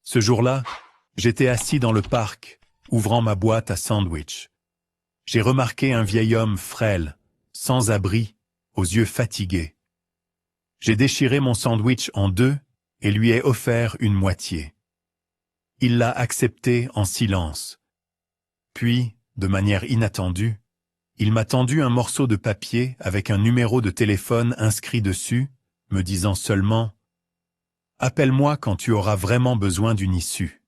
Ce jour-là, j'étais assis dans le parc, ouvrant ma boîte à sandwich. J'ai remarqué un vieil homme frêle, sans abri, aux yeux fatigués. J'ai déchiré mon sandwich en deux et lui ai offert une moitié. Il l'a accepté en silence. Puis, de manière inattendue, il m'a tendu un morceau de papier avec un numéro de téléphone inscrit dessus, me disant seulement « Appelle-moi quand tu auras vraiment besoin d'une issue ».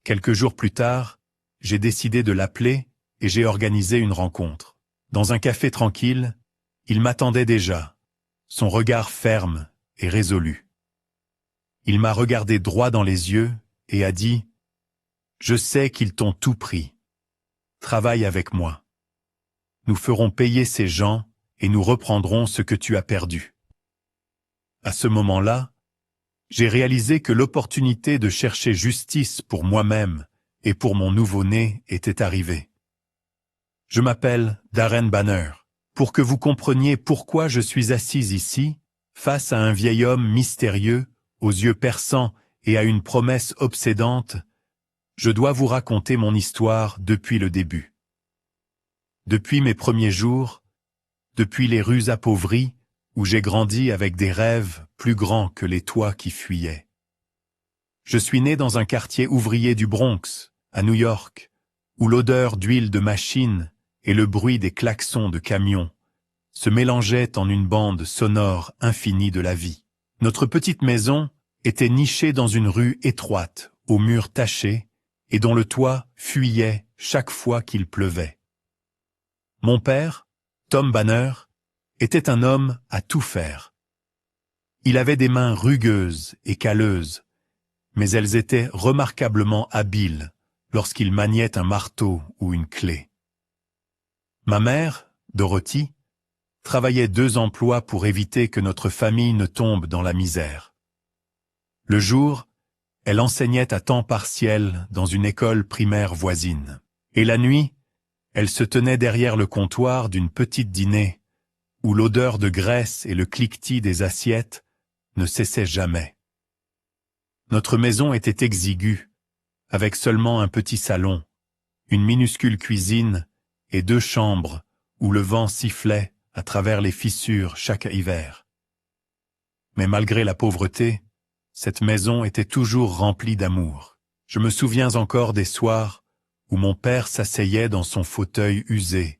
Quelques jours plus tard, j'ai décidé de l'appeler et j'ai organisé une rencontre. Dans un café tranquille, il m'attendait déjà, son regard ferme et résolu. Il m'a regardé droit dans les yeux et a dit « Je sais qu'ils t'ont tout pris. Travaille avec moi. Nous ferons payer ces gens et nous reprendrons ce que tu as perdu. » À ce moment-là, j'ai réalisé que l'opportunité de chercher justice pour moi-même et pour mon nouveau-né était arrivée. Je m'appelle Darren Banner. Pour que vous compreniez pourquoi je suis assise ici, face à un vieil homme mystérieux, aux yeux perçants et à une promesse obsédante, je dois vous raconter mon histoire depuis le début. Depuis mes premiers jours, depuis les rues appauvries, où j'ai grandi avec des rêves plus grands que les toits qui fuyaient. Je suis né dans un quartier ouvrier du Bronx, à New York, où l'odeur d'huile de machine et le bruit des klaxons de camions se mélangeaient en une bande sonore infinie de la vie. Notre petite maison était nichée dans une rue étroite, aux murs tachés, et dont le toit fuyait chaque fois qu'il pleuvait. Mon père, Tom Banner, était un homme à tout faire. Il avait des mains rugueuses et calleuses, mais elles étaient remarquablement habiles lorsqu'il maniait un marteau ou une clé. Ma mère, Dorothy, travaillait 2 emplois pour éviter que notre famille ne tombe dans la misère. Le jour, elle enseignait à temps partiel dans une école primaire voisine. Et la nuit, elle se tenait derrière le comptoir d'une petite dîner où l'odeur de graisse et le cliquetis des assiettes ne cessaient jamais. Notre maison était exiguë, avec seulement un petit salon, une minuscule cuisine et 2 chambres où le vent sifflait à travers les fissures chaque hiver. Mais malgré la pauvreté, cette maison était toujours remplie d'amour. Je me souviens encore des soirs où mon père s'asseyait dans son fauteuil usé,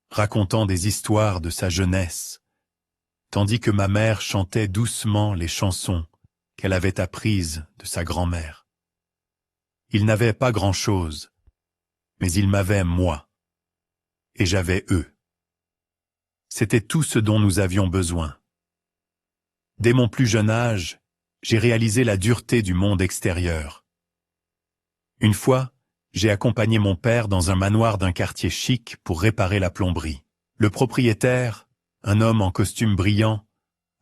racontant des histoires de sa jeunesse, tandis que ma mère chantait doucement les chansons qu'elle avait apprises de sa grand-mère. Ils n'avaient pas grand-chose, mais ils m'avaient moi, et j'avais eux. C'était tout ce dont nous avions besoin. Dès mon plus jeune âge, j'ai réalisé la dureté du monde extérieur. Une fois, j'ai accompagné mon père dans un manoir d'un quartier chic pour réparer la plomberie. Le propriétaire, un homme en costume brillant,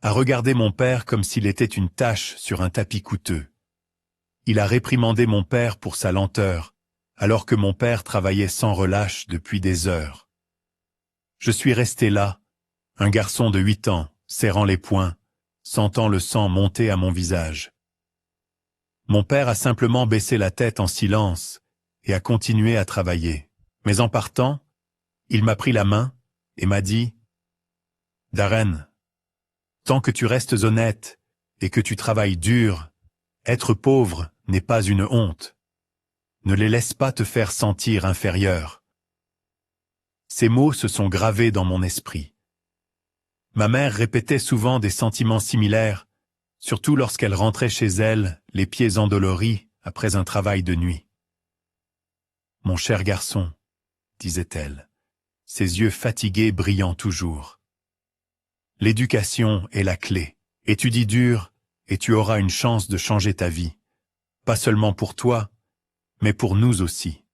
a regardé mon père comme s'il était une tache sur un tapis coûteux. Il a réprimandé mon père pour sa lenteur, alors que mon père travaillait sans relâche depuis des heures. Je suis resté là, un garçon de 8 ans, serrant les poings, sentant le sang monter à mon visage. Mon père a simplement baissé la tête en silence et a continué à travailler. Mais en partant, il m'a pris la main et m'a dit « Darren, tant que tu restes honnête et que tu travailles dur, être pauvre n'est pas une honte. Ne les laisse pas te faire sentir inférieur. » Ces mots se sont gravés dans mon esprit. Ma mère répétait souvent des sentiments similaires, surtout lorsqu'elle rentrait chez elle, les pieds endoloris, après un travail de nuit. « Mon cher garçon, » disait-elle, ses yeux fatigués brillant toujours. « L'éducation est la clé. Étudie dur et tu auras une chance de changer ta vie, pas seulement pour toi, mais pour nous aussi. »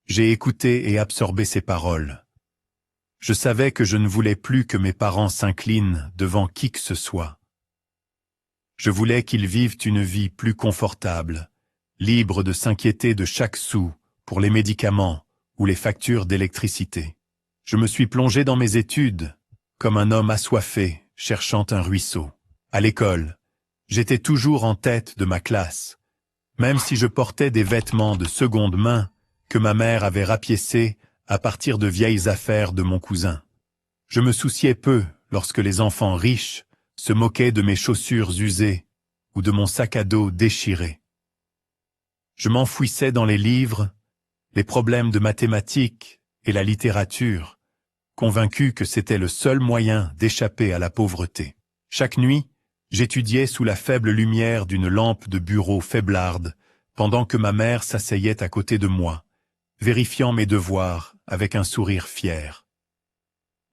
J'ai écouté et absorbé ces paroles. Je savais que je ne voulais plus que mes parents s'inclinent devant qui que ce soit. Je voulais qu'ils vivent une vie plus confortable, libre de s'inquiéter de chaque sou pour les médicaments ou les factures d'électricité. Je me suis plongé dans mes études, comme un homme assoiffé cherchant un ruisseau. À l'école, j'étais toujours en tête de ma classe, même si je portais des vêtements de seconde main que ma mère avait rapiécés à partir de vieilles affaires de mon cousin. Je me souciais peu lorsque les enfants riches se moquaient de mes chaussures usées ou de mon sac à dos déchiré. Je m'enfouissais dans les livres, les problèmes de mathématiques et la littérature, convaincu que c'était le seul moyen d'échapper à la pauvreté. Chaque nuit, j'étudiais sous la faible lumière d'une lampe de bureau faiblarde, pendant que ma mère s'asseyait à côté de moi, vérifiant mes devoirs avec un sourire fier.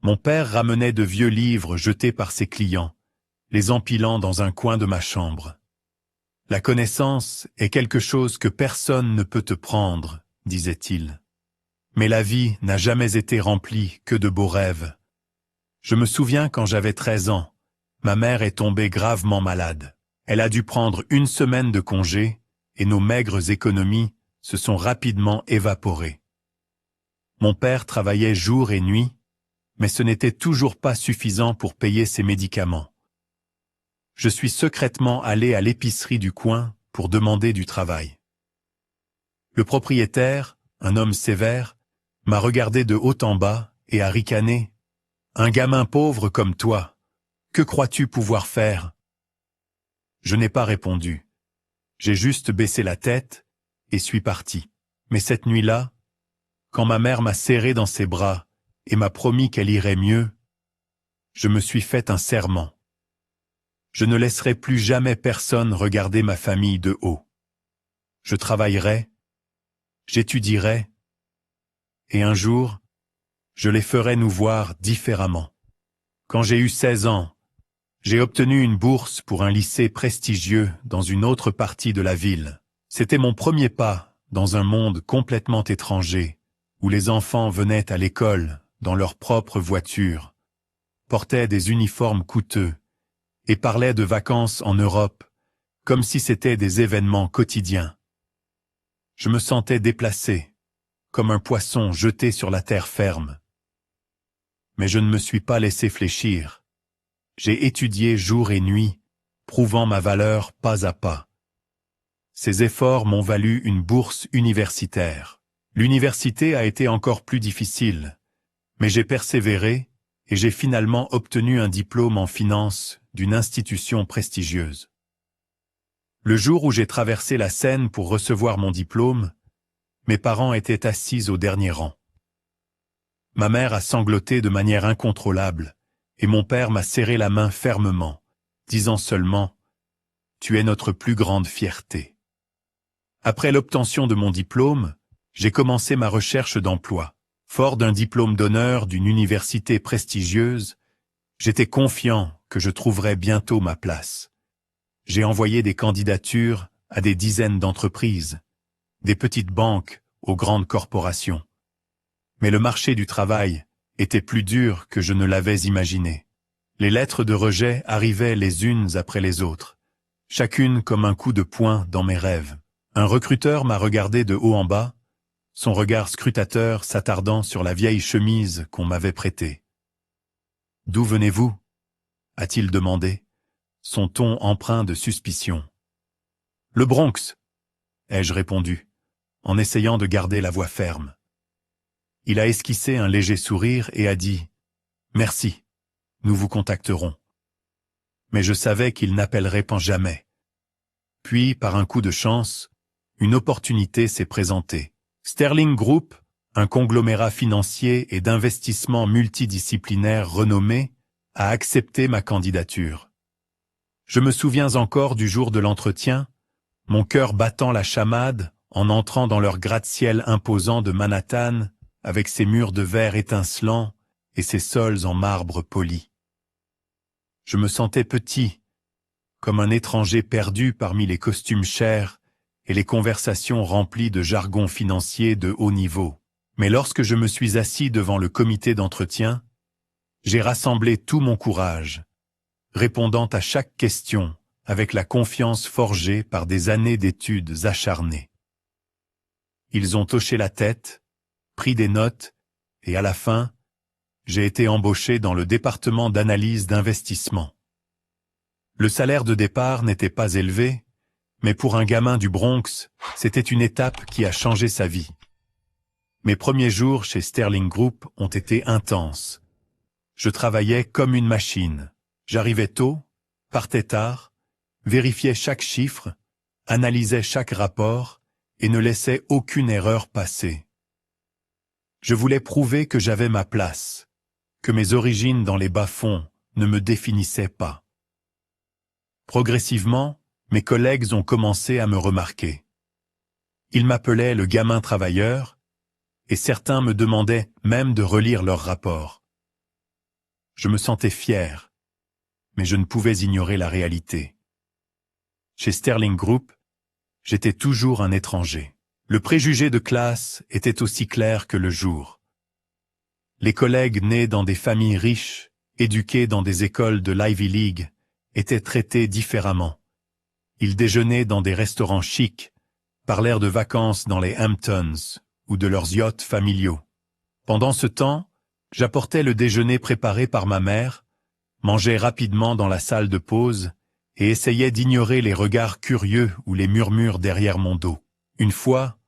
Mon père ramenait de vieux livres jetés par ses clients, les empilant dans un coin de ma chambre. « La connaissance est quelque chose que personne ne peut te prendre, » disait-il. Mais la vie n'a jamais été remplie que de beaux rêves. Je me souviens quand j'avais 13 ans, ma mère est tombée gravement malade. Elle a dû prendre 1 semaine de congé et nos maigres économies se sont rapidement évaporées. Mon père travaillait jour et nuit, mais ce n'était toujours pas suffisant pour payer ses médicaments. Je suis secrètement allé à l'épicerie du coin pour demander du travail. Le propriétaire, un homme sévère, m'a regardé de haut en bas et a ricané. « Un gamin pauvre comme toi, que crois-tu pouvoir faire ?» Je n'ai pas répondu. J'ai juste baissé la tête et suis parti. Mais cette nuit-là, quand ma mère m'a serré dans ses bras et m'a promis qu'elle irait mieux, je me suis fait un serment. Je ne laisserai plus jamais personne regarder ma famille de haut. Je travaillerai, j'étudierai, et un jour, je les ferai nous voir différemment. Quand j'ai eu 16 ans, j'ai obtenu une bourse pour un lycée prestigieux dans une autre partie de la ville. C'était mon premier pas dans un monde complètement étranger, où les enfants venaient à l'école dans leur propre voiture, portaient des uniformes coûteux et parlaient de vacances en Europe, comme si c'était des événements quotidiens. Je me sentais déplacé, comme un poisson jeté sur la terre ferme. Mais je ne me suis pas laissé fléchir. J'ai étudié jour et nuit, prouvant ma valeur pas à pas. Ces efforts m'ont valu une bourse universitaire. L'université a été encore plus difficile, mais j'ai persévéré et j'ai finalement obtenu un diplôme en finance d'une institution prestigieuse. Le jour où j'ai traversé la Seine pour recevoir mon diplôme, mes parents étaient assis au dernier rang. Ma mère a sangloté de manière incontrôlable, et mon père m'a serré la main fermement, disant seulement « Tu es notre plus grande fierté ». Après l'obtention de mon diplôme, j'ai commencé ma recherche d'emploi. Fort d'un diplôme d'honneur d'une université prestigieuse, j'étais confiant que je trouverais bientôt ma place. J'ai envoyé des candidatures à des dizaines d'entreprises, des petites banques aux grandes corporations. Mais le marché du travail était plus dur que je ne l'avais imaginé. Les lettres de rejet arrivaient les unes après les autres, chacune comme un coup de poing dans mes rêves. Un recruteur m'a regardé de haut en bas, son regard scrutateur s'attardant sur la vieille chemise qu'on m'avait prêtée. « D'où venez-vous » a-t-il demandé, son ton empreint de suspicion. « Le Bronx » ai-je répondu, en essayant de garder la voix ferme. Il a esquissé un léger sourire et a dit « Merci, nous vous contacterons. » Mais je savais qu'il n'appellerait pas jamais. Puis, par un coup de chance, une opportunité s'est présentée. Sterling Group, un conglomérat financier et d'investissement multidisciplinaire renommé, a accepté ma candidature. Je me souviens encore du jour de l'entretien, mon cœur battant la chamade en entrant dans leur gratte-ciel imposant de Manhattan avec ses murs de verre étincelants et ses sols en marbre poli. Je me sentais petit, comme un étranger perdu parmi les costumes chers et les conversations remplies de jargon financier de haut niveau. Mais lorsque je me suis assis devant le comité d'entretien, j'ai rassemblé tout mon courage, répondant à chaque question avec la confiance forgée par des années d'études acharnées. Ils ont hoché la tête, pris des notes, et à la fin, j'ai été embauché dans le département d'analyse d'investissement. Le salaire de départ n'était pas élevé, Mais pour un gamin du Bronx, c'était une étape qui a changé sa vie. Mes premiers jours chez Sterling Group ont été intenses. Je travaillais comme une machine. J'arrivais tôt, partais tard, vérifiais chaque chiffre, analysais chaque rapport et ne laissais aucune erreur passer. Je voulais prouver que j'avais ma place, que mes origines dans les bas-fonds ne me définissaient pas. Progressivement, mes collègues ont commencé à me remarquer. Ils m'appelaient le gamin travailleur, et certains me demandaient même de relire leurs rapports. Je me sentais fier, mais je ne pouvais ignorer la réalité. Chez Sterling Group, j'étais toujours un étranger. Le préjugé de classe était aussi clair que le jour. Les collègues nés dans des familles riches, éduqués dans des écoles de l'Ivy League, étaient traités différemment. Ils déjeunaient dans des restaurants chics, parlèrent de vacances dans les Hamptons ou de leurs yachts familiaux. Pendant ce temps, j'apportais le déjeuner préparé par ma mère, mangeais rapidement dans la salle de pause et essayais d'ignorer les regards curieux ou les murmures derrière mon dos. Une fois,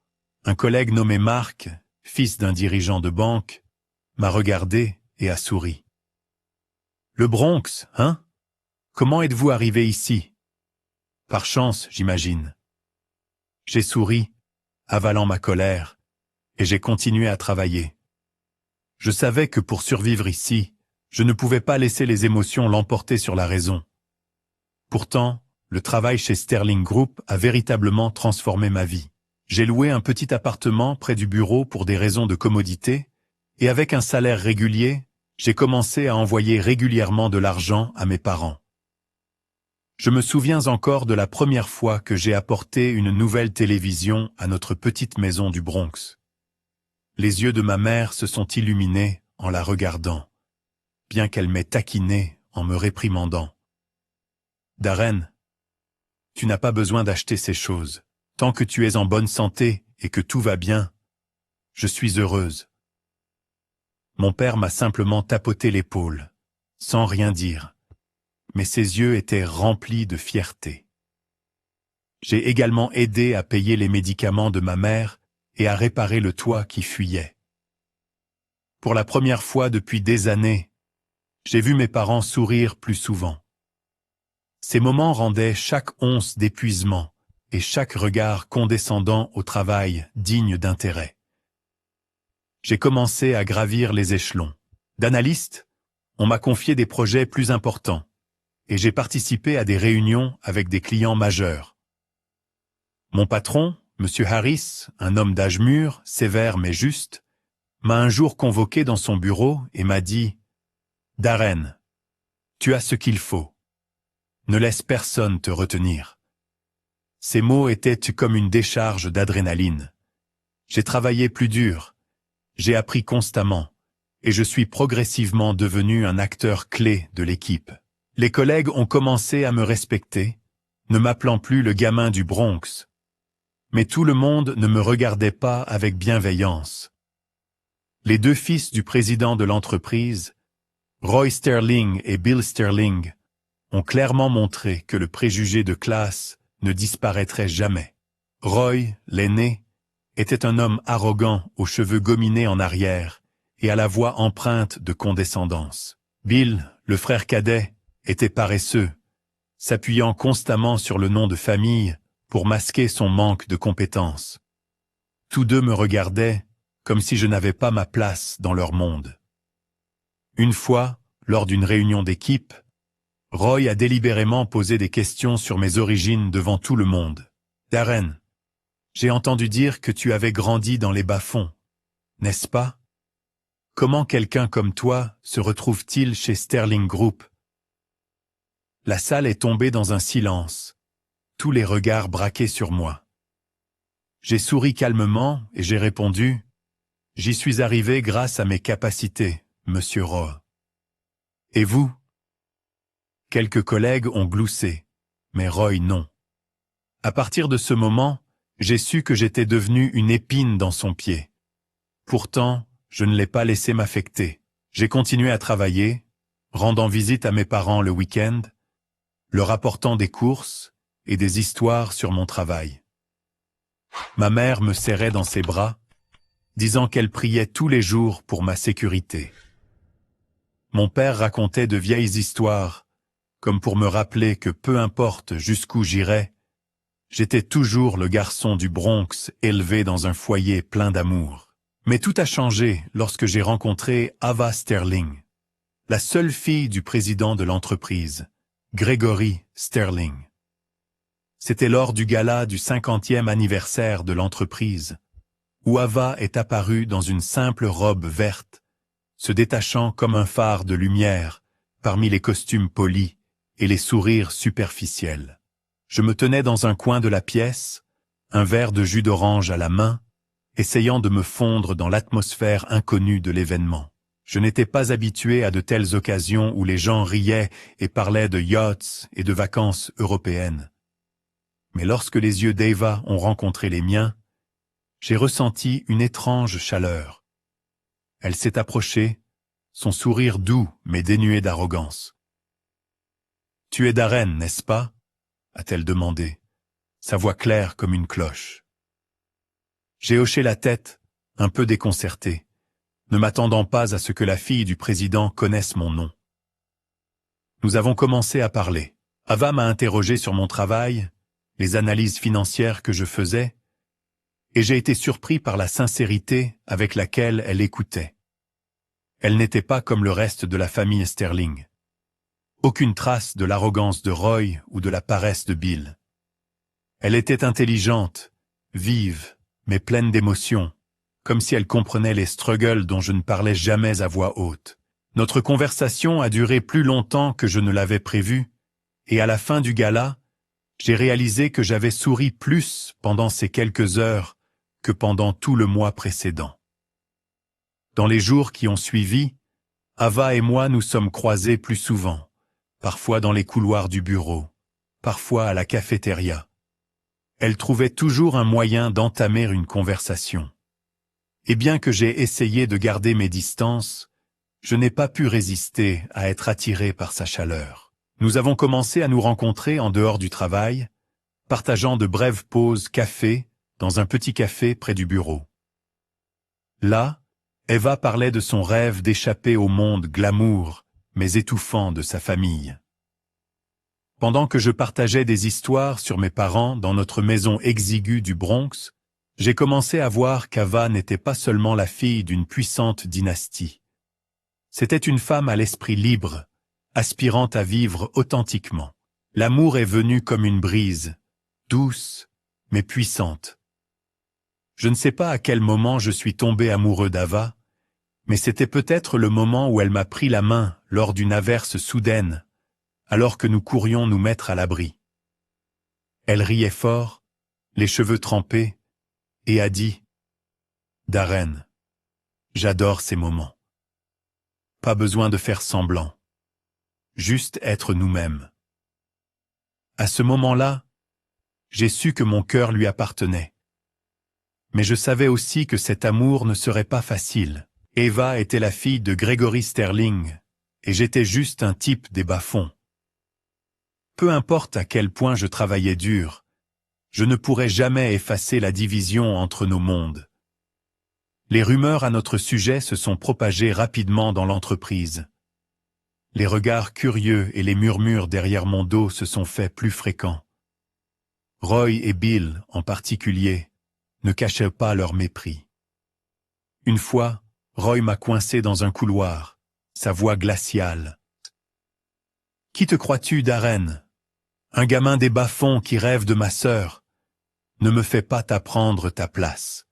un collègue nommé Mark, fils d'un dirigeant de banque, m'a regardé et a souri. « Le Bronx, hein? Comment êtes-vous arrivé ici? » « Par chance, j'imagine. » J'ai souri, avalant ma colère, et j'ai continué à travailler. Je savais que pour survivre ici, je ne pouvais pas laisser les émotions l'emporter sur la raison. Pourtant, le travail chez Sterling Group a véritablement transformé ma vie. J'ai loué un petit appartement près du bureau pour des raisons de commodité, et avec un salaire régulier, j'ai commencé à envoyer régulièrement de l'argent à mes parents. Je me souviens encore de la première fois que j'ai apporté une nouvelle télévision à notre petite maison du Bronx. Les yeux de ma mère se sont illuminés en la regardant, bien qu'elle m'ait taquiné en me réprimandant. « Darren, tu n'as pas besoin d'acheter ces choses. Tant que tu es en bonne santé et que tout va bien, je suis heureuse. » Mon père m'a simplement tapoté l'épaule, sans rien dire. Mais ses yeux étaient remplis de fierté. J'ai également aidé à payer les médicaments de ma mère et à réparer le toit qui fuyait. Pour la première fois depuis des années, j'ai vu mes parents sourire plus souvent. Ces moments rendaient chaque once d'épuisement et chaque regard condescendant au travail digne d'intérêt. J'ai commencé à gravir les échelons. D'analyste, on m'a confié des projets plus importants. Et j'ai participé à des réunions avec des clients majeurs. Mon patron, M. Harris, un homme d'âge mûr, sévère mais juste, m'a un jour convoqué dans son bureau et m'a dit « Darren, tu as ce qu'il faut. Ne laisse personne te retenir. » Ces mots étaient comme une décharge d'adrénaline. J'ai travaillé plus dur, j'ai appris constamment, et je suis progressivement devenu un acteur clé de l'équipe. Les collègues ont commencé à me respecter, ne m'appelant plus le gamin du Bronx. Mais tout le monde ne me regardait pas avec bienveillance. Les deux fils du président de l'entreprise, Roy Sterling et Bill Sterling, ont clairement montré que le préjugé de classe ne disparaîtrait jamais. Roy, l'aîné, était un homme arrogant aux cheveux gominés en arrière et à la voix empreinte de condescendance. Bill, le frère cadet, était paresseux, s'appuyant constamment sur le nom de famille pour masquer son manque de compétences. Tous deux me regardaient comme si je n'avais pas ma place dans leur monde. Une fois, lors d'une réunion d'équipe, Roy a délibérément posé des questions sur mes origines devant tout le monde. « Darren, j'ai entendu dire que tu avais grandi dans les bas-fonds, n'est-ce pas? Comment quelqu'un comme toi se retrouve-t-il chez Sterling Group ?» La salle est tombée dans un silence, tous les regards braqués sur moi. J'ai souri calmement et j'ai répondu « J'y suis arrivé grâce à mes capacités, Monsieur Roy. » Et vous? Quelques collègues ont gloussé, mais Roy non. À partir de ce moment, j'ai su que j'étais devenu une épine dans son pied. Pourtant, je ne l'ai pas laissé m'affecter. J'ai continué à travailler, rendant visite à mes parents le week-end, leur apportant des courses et des histoires sur mon travail. Ma mère me serrait dans ses bras, disant qu'elle priait tous les jours pour ma sécurité. Mon père racontait de vieilles histoires, comme pour me rappeler que peu importe jusqu'où j'irais, j'étais toujours le garçon du Bronx élevé dans un foyer plein d'amour. Mais tout a changé lorsque j'ai rencontré Ava Sterling, la seule fille du président de l'entreprise, Gregory Sterling. C'était lors du gala du 50e anniversaire de l'entreprise, où Ava est apparue dans une simple robe verte, se détachant comme un phare de lumière parmi les costumes polis et les sourires superficiels. Je me tenais dans un coin de la pièce, un verre de jus d'orange à la main, essayant de me fondre dans l'atmosphère inconnue de l'événement. Je n'étais pas habitué à de telles occasions où les gens riaient et parlaient de yachts et de vacances européennes. Mais lorsque les yeux d'Eva ont rencontré les miens, j'ai ressenti une étrange chaleur. Elle s'est approchée, son sourire doux mais dénué d'arrogance. « Tu es Darren, n'est-ce pas ?» a-t-elle demandé, sa voix claire comme une cloche. J'ai hoché la tête, un peu déconcerté, ne m'attendant pas à ce que la fille du président connaisse mon nom. Nous avons commencé à parler. Ava m'a interrogé sur mon travail, les analyses financières que je faisais, et j'ai été surpris par la sincérité avec laquelle elle écoutait. Elle n'était pas comme le reste de la famille Sterling. Aucune trace de l'arrogance de Roy ou de la paresse de Bill. Elle était intelligente, vive, mais pleine d'émotions, comme si elle comprenait les struggles dont je ne parlais jamais à voix haute. Notre conversation a duré plus longtemps que je ne l'avais prévu, et à la fin du gala, j'ai réalisé que j'avais souri plus pendant ces quelques heures que pendant tout le mois précédent. Dans les jours qui ont suivi, Ava et moi nous sommes croisés plus souvent, parfois dans les couloirs du bureau, parfois à la cafétéria. Elle trouvait toujours un moyen d'entamer une conversation. Et bien que j'ai essayé de garder mes distances, je n'ai pas pu résister à être attiré par sa chaleur. Nous avons commencé à nous rencontrer en dehors du travail, partageant de brèves pauses café dans un petit café près du bureau. Là, Eva parlait de son rêve d'échapper au monde glamour, mais étouffant de sa famille. Pendant que je partageais des histoires sur mes parents dans notre maison exiguë du Bronx, j'ai commencé à voir qu'Ava n'était pas seulement la fille d'une puissante dynastie. C'était une femme à l'esprit libre, aspirant à vivre authentiquement. L'amour est venu comme une brise, douce, mais puissante. Je ne sais pas à quel moment je suis tombé amoureux d'Ava, mais c'était peut-être le moment où elle m'a pris la main lors d'une averse soudaine, alors que nous courions nous mettre à l'abri. Elle riait fort, les cheveux trempés, et a dit « Darren, j'adore ces moments. Pas besoin de faire semblant. Juste être nous-mêmes. » À ce moment-là, j'ai su que mon cœur lui appartenait. Mais je savais aussi que cet amour ne serait pas facile. Eva était la fille de Gregory Sterling, et j'étais juste un type des bas-fonds. Peu importe à quel point je travaillais dur, je ne pourrais jamais effacer la division entre nos mondes. Les rumeurs à notre sujet se sont propagées rapidement dans l'entreprise. Les regards curieux et les murmures derrière mon dos se sont faits plus fréquents. Roy et Bill, en particulier, ne cachaient pas leur mépris. Une fois, Roy m'a coincé dans un couloir, sa voix glaciale. « Qui te crois-tu, Darren? Un gamin des bas-fonds qui rêve de ma sœur. Ne me fais pas t'apprendre ta place. »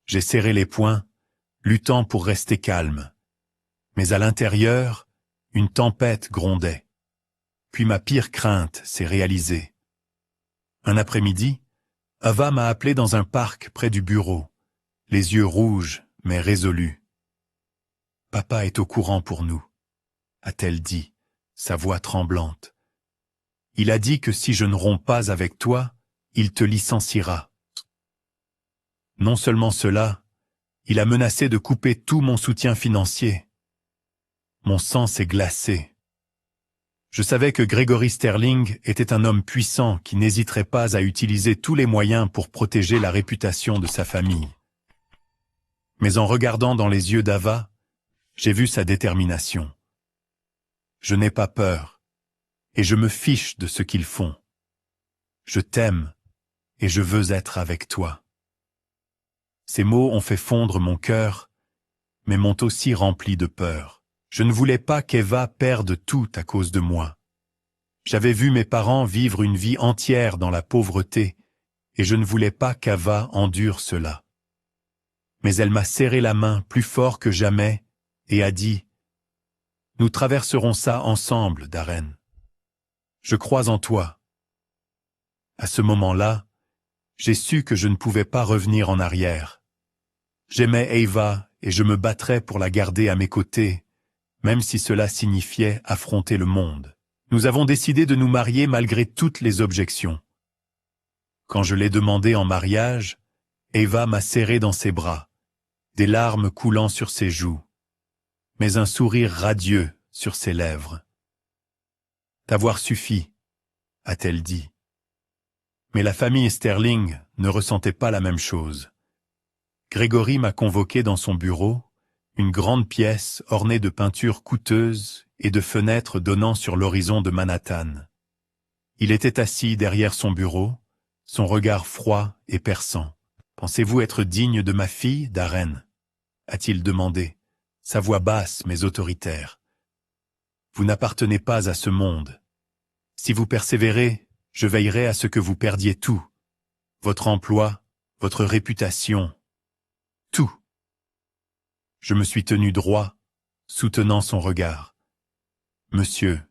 J'ai serré les poings, luttant pour rester calme. Mais à l'intérieur, une tempête grondait. Puis ma pire crainte s'est réalisée. Un après-midi, Ava m'a appelé dans un parc près du bureau, les yeux rouges mais résolus. « Papa est au courant pour nous, » a-t-elle dit, sa voix tremblante. « Il a dit que si je ne romps pas avec toi, il te licenciera. » Non seulement cela, il a menacé de couper tout mon soutien financier. Mon sang s'est glacé. Je savais que Gregory Sterling était un homme puissant qui n'hésiterait pas à utiliser tous les moyens pour protéger la réputation de sa famille. Mais en regardant dans les yeux d'Ava, j'ai vu sa détermination. Je n'ai pas peur, et je me fiche de ce qu'ils font. Je t'aime, et je veux être avec toi. Ces mots ont fait fondre mon cœur, mais m'ont aussi rempli de peur. Je ne voulais pas qu'Eva perde tout à cause de moi. J'avais vu mes parents vivre une vie entière dans la pauvreté, et je ne voulais pas qu'Ava endure cela. Mais elle m'a serré la main plus fort que jamais et a dit « Nous traverserons ça ensemble, Darren. Je crois en toi. » À ce moment-là, j'ai su que je ne pouvais pas revenir en arrière. J'aimais Eva et je me battrais pour la garder à mes côtés, même si cela signifiait affronter le monde. Nous avons décidé de nous marier malgré toutes les objections. Quand je l'ai demandé en mariage, Eva m'a serré dans ses bras, des larmes coulant sur ses joues, mais un sourire radieux sur ses lèvres. « T'avoir suffi », a-t-elle dit. Mais la famille Sterling ne ressentait pas la même chose. Gregory m'a convoqué dans son bureau, une grande pièce ornée de peintures coûteuses et de fenêtres donnant sur l'horizon de Manhattan. Il était assis derrière son bureau, son regard froid et perçant. « Pensez-vous être digne de ma fille, Darren ?» a-t-il demandé, sa voix basse mais autoritaire. « Vous n'appartenez pas à ce monde. Si vous persévérez, je veillerai à ce que vous perdiez tout. Votre emploi, votre réputation, tout. » Je me suis tenu droit, soutenant son regard. « Monsieur,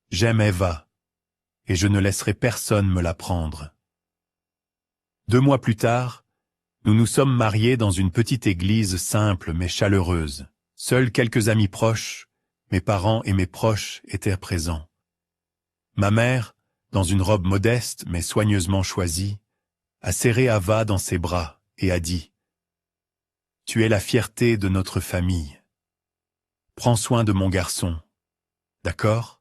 j'aime Eva, et je ne laisserai personne me la prendre. » 2 mois plus tard, nous nous sommes mariés dans une petite église simple mais chaleureuse. Seuls quelques amis proches, mes parents et mes proches étaient présents. Ma mère, dans une robe modeste mais soigneusement choisie, a serré Ava dans ses bras et a dit « Tu es la fierté de notre famille. Prends soin de mon garçon, d'accord ?»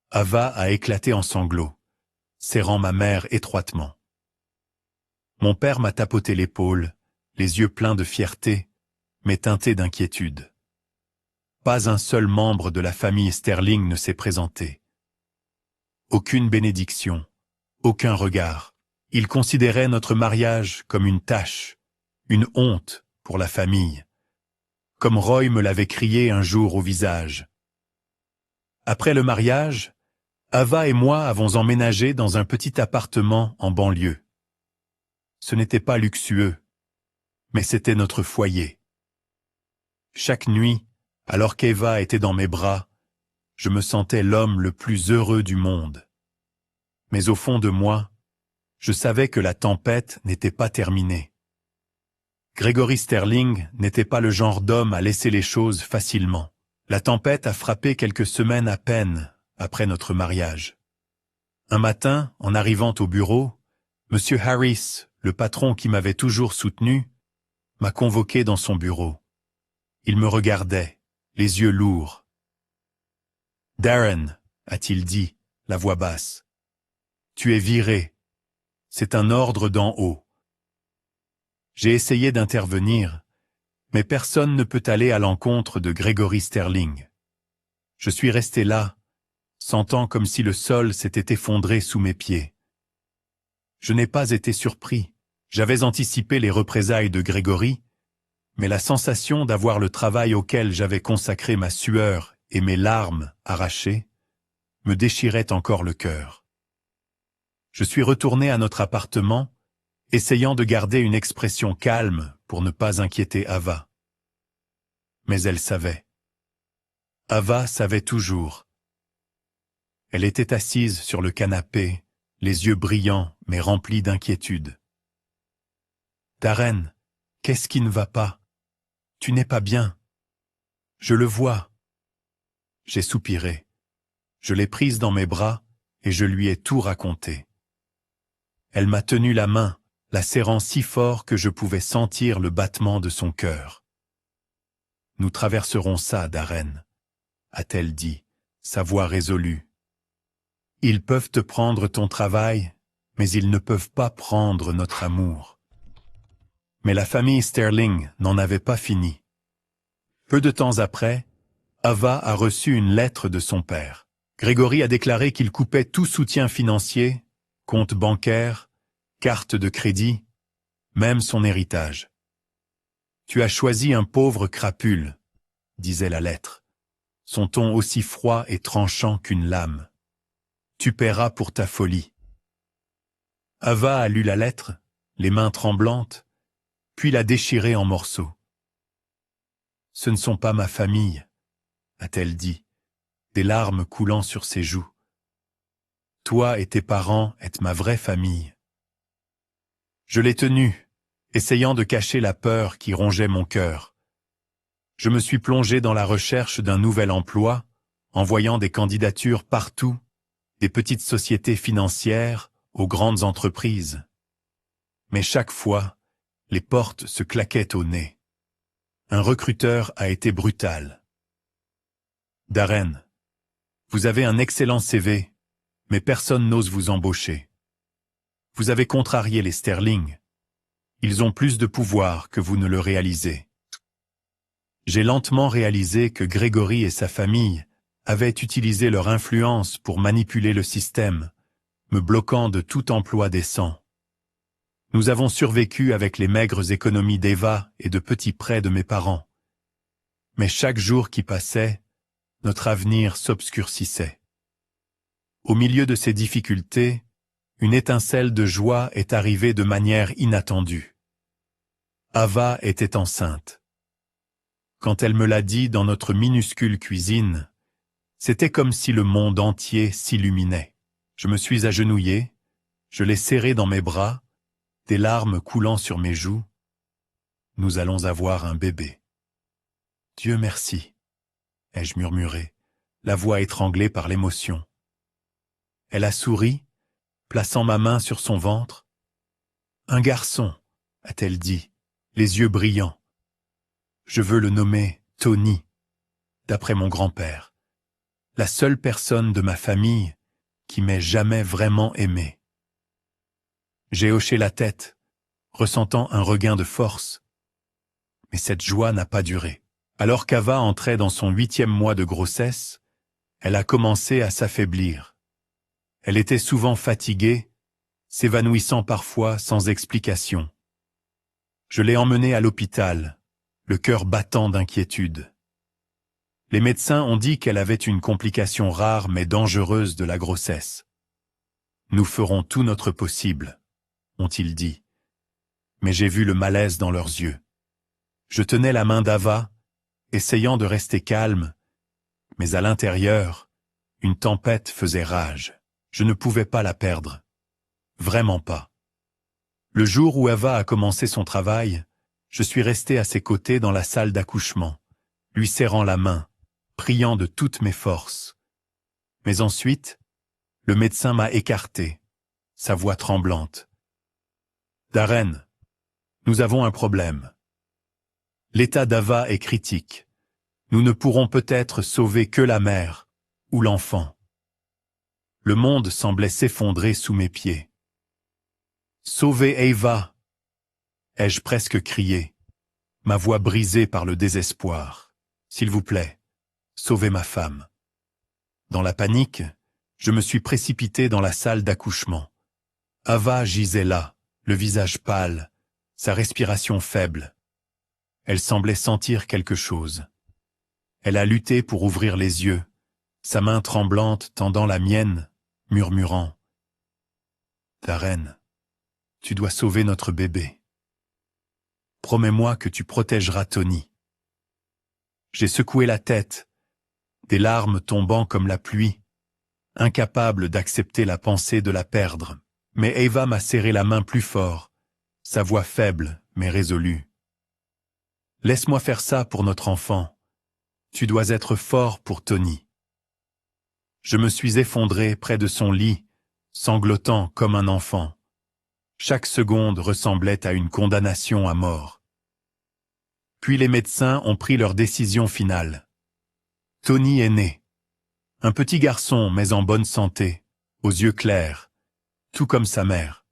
Ava a éclaté en sanglots, serrant ma mère étroitement. Mon père m'a tapoté l'épaule, les yeux pleins de fierté, mais teintés d'inquiétude. Pas un seul membre de la famille Sterling ne s'est présenté. Aucune bénédiction, aucun regard. Ils considéraient notre mariage comme une tâche, une honte pour la famille, comme Roy me l'avait crié un jour au visage. Après le mariage, Ava et moi avons emménagé dans un petit appartement en banlieue. Ce n'était pas luxueux, mais c'était notre foyer. Chaque nuit, alors qu'Eva était dans mes bras, je me sentais l'homme le plus heureux du monde. Mais au fond de moi, je savais que la tempête n'était pas terminée. Gregory Sterling n'était pas le genre d'homme à laisser les choses facilement. La tempête a frappé quelques semaines à peine après notre mariage. Un matin, en arrivant au bureau, M. Harris, le patron qui m'avait toujours soutenu, m'a convoqué dans son bureau. Il me regardait, les yeux lourds. « Darren, a-t-il dit, la voix basse, tu es viré. C'est un ordre d'en haut. » J'ai essayé d'intervenir, mais personne ne peut aller à l'encontre de Gregory Sterling. Je suis resté là, sentant comme si le sol s'était effondré sous mes pieds. Je n'ai pas été surpris. J'avais anticipé les représailles de Gregory, mais la sensation d'avoir le travail auquel j'avais consacré ma sueur et mes larmes arrachées me déchirait encore le cœur. Je suis retourné à notre appartement, essayant de garder une expression calme pour ne pas inquiéter Ava. Mais elle savait. Ava savait toujours. Elle était assise sur le canapé, les yeux brillants mais remplis d'inquiétude. « Darren, qu'est-ce qui ne va pas? Tu n'es pas bien. Je le vois. » J'ai soupiré. Je l'ai prise dans mes bras et je lui ai tout raconté. Elle m'a tenu la main, la serrant si fort que je pouvais sentir le battement de son cœur. « Nous traverserons ça, Darren, » a-t-elle dit, sa voix résolue. Ils peuvent te prendre ton travail, mais ils ne peuvent pas prendre notre amour. Mais la famille Sterling n'en avait pas fini. Peu de temps après, Ava a reçu une lettre de son père. Grégory a déclaré qu'il coupait tout soutien financier, compte bancaire, carte de crédit, même son héritage. « Tu as choisi un pauvre crapule », disait la lettre, son ton aussi froid et tranchant qu'une lame. « Tu paieras pour ta folie. » Ava a lu la lettre, les mains tremblantes, puis l'a déchirée en morceaux. « Ce ne sont pas ma famille », a-t-elle dit, des larmes coulant sur ses joues. « Toi et tes parents êtes ma vraie famille. » Je l'ai tenue, essayant de cacher la peur qui rongeait mon cœur. Je me suis plongé dans la recherche d'un nouvel emploi, envoyant des candidatures partout, des petites sociétés financières aux grandes entreprises. Mais chaque fois, les portes se claquaient au nez. Un recruteur a été brutal. « Darren, vous avez un excellent CV, mais personne n'ose vous embaucher. Vous avez contrarié les Sterling. Ils ont plus de pouvoir que vous ne le réalisez. » J'ai lentement réalisé que Grégory et sa famille avaient utilisé leur influence pour manipuler le système, me bloquant de tout emploi décent. Nous avons survécu avec les maigres économies d'Eva et de petits prêts de mes parents. Mais chaque jour qui passait, notre avenir s'obscurcissait. Au milieu de ces difficultés, une étincelle de joie est arrivée de manière inattendue. Ava était enceinte. Quand elle me l'a dit dans notre minuscule cuisine, c'était comme si le monde entier s'illuminait. Je me suis agenouillé, je l'ai serrée dans mes bras, des larmes coulant sur mes joues. Nous allons avoir un bébé. Dieu merci, ai-je murmuré, la voix étranglée par l'émotion. Elle a souri, plaçant ma main sur son ventre. Un garçon, a-t-elle dit, les yeux brillants. Je veux le nommer Tony, d'après mon grand-père, la seule personne de ma famille qui m'ait jamais vraiment aimé. J'ai hoché la tête, ressentant un regain de force. Mais cette joie n'a pas duré. Alors qu'Ava entrait dans son 8e mois de grossesse, elle a commencé à s'affaiblir. Elle était souvent fatiguée, s'évanouissant parfois sans explication. Je l'ai emmenée à l'hôpital, le cœur battant d'inquiétude. Les médecins ont dit qu'elle avait une complication rare mais dangereuse de la grossesse. Nous ferons tout notre possible, ont-ils dit. Mais j'ai vu le malaise dans leurs yeux. Je tenais la main d'Ava, essayant de rester calme, mais à l'intérieur, une tempête faisait rage. Je ne pouvais pas la perdre. Vraiment pas. Le jour où Ava a commencé son travail, je suis resté à ses côtés dans la salle d'accouchement, lui serrant la main, priant de toutes mes forces. Mais ensuite, le médecin m'a écarté, sa voix tremblante. « Darren, nous avons un problème. L'état d'Ava est critique. Nous ne pourrons peut-être sauver que la mère ou l'enfant. » Le monde semblait s'effondrer sous mes pieds. « Sauvez Eva !» ai-je presque crié, ma voix brisée par le désespoir. « S'il vous plaît, sauvez ma femme. » Dans la panique, je me suis précipité dans la salle d'accouchement. Ava gisait là, le visage pâle, sa respiration faible. Elle semblait sentir quelque chose. Elle a lutté pour ouvrir les yeux, sa main tremblante tendant la mienne, murmurant « Darren, tu dois sauver notre bébé. Promets-moi que tu protégeras Tony. » J'ai secoué la tête, des larmes tombant comme la pluie, incapable d'accepter la pensée de la perdre. Mais Eva m'a serré la main plus fort, sa voix faible mais résolue. « Laisse-moi faire ça pour notre enfant. Tu dois être fort pour Tony. » Je me suis effondré près de son lit, sanglotant comme un enfant. Chaque seconde ressemblait à une condamnation à mort. Puis les médecins ont pris leur décision finale. Tony est né. Un petit garçon, mais en bonne santé, aux yeux clairs, tout comme sa mère.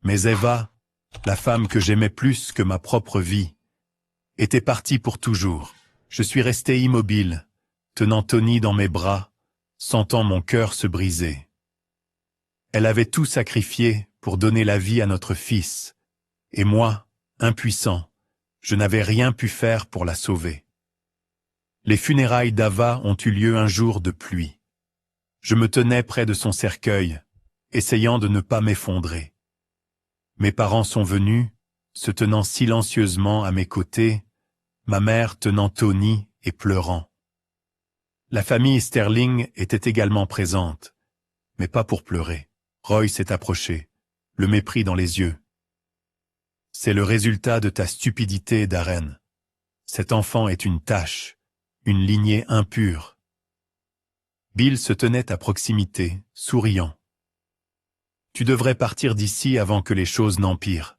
Mais Eva, la femme que j'aimais plus que ma propre vie, était partie pour toujours. Je suis resté immobile, tenant Tony dans mes bras, sentant mon cœur se briser. Elle avait tout sacrifié pour donner la vie à notre fils, et moi, impuissant, je n'avais rien pu faire pour la sauver. Les funérailles d'Ava ont eu lieu un jour de pluie. Je me tenais près de son cercueil, essayant de ne pas m'effondrer. Mes parents sont venus, se tenant silencieusement à mes côtés, ma mère tenant Tony et pleurant. La famille Sterling était également présente, mais pas pour pleurer. Roy s'est approché, le mépris dans les yeux. « C'est le résultat de ta stupidité, Darren. Cet enfant est une tache, une lignée impure. » Bill se tenait à proximité, souriant. « Tu devrais partir d'ici avant que les choses n'empirent. »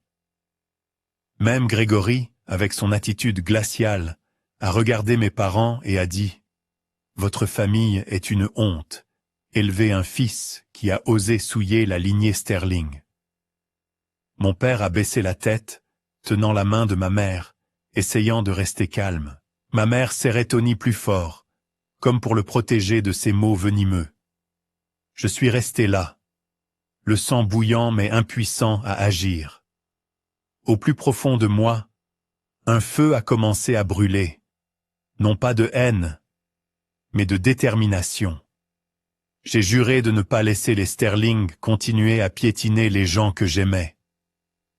Même Gregory, avec son attitude glaciale, a regardé mes parents et a dit « Votre famille est une honte. Élever un fils qui a osé souiller la lignée Sterling. » Mon père a baissé la tête, tenant la main de ma mère, essayant de rester calme. Ma mère serrait Tony plus fort, comme pour le protéger de ses mots venimeux. Je suis resté là, le sang bouillant mais impuissant à agir. Au plus profond de moi, un feu a commencé à brûler, non pas de haine, mais de détermination. J'ai juré de ne pas laisser les Sterling continuer à piétiner les gens que j'aimais.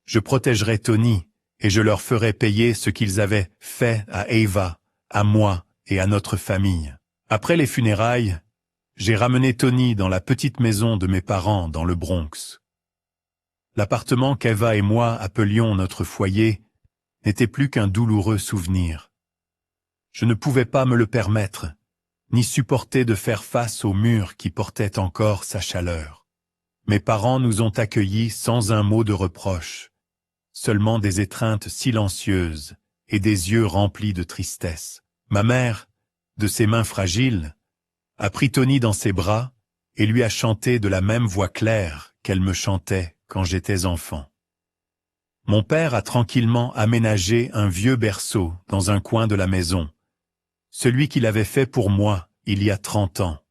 Je protégerai Tony et je leur ferai payer ce qu'ils avaient fait à Eva, à moi et à notre famille. Après les funérailles, j'ai ramené Tony dans la petite maison de mes parents dans le Bronx. L'appartement qu'Eva et moi appelions notre foyer n'était plus qu'un douloureux souvenir. Je ne pouvais pas me le permettre, ni supporter de faire face au mur qui portait encore sa chaleur. Mes parents nous ont accueillis sans un mot de reproche, seulement des étreintes silencieuses et des yeux remplis de tristesse. Ma mère, de ses mains fragiles, a pris Tony dans ses bras et lui a chanté de la même voix claire qu'elle me chantait quand j'étais enfant. Mon père a tranquillement aménagé un vieux berceau dans un coin de la maison, celui qu'il avait fait pour moi il y a 30 ans.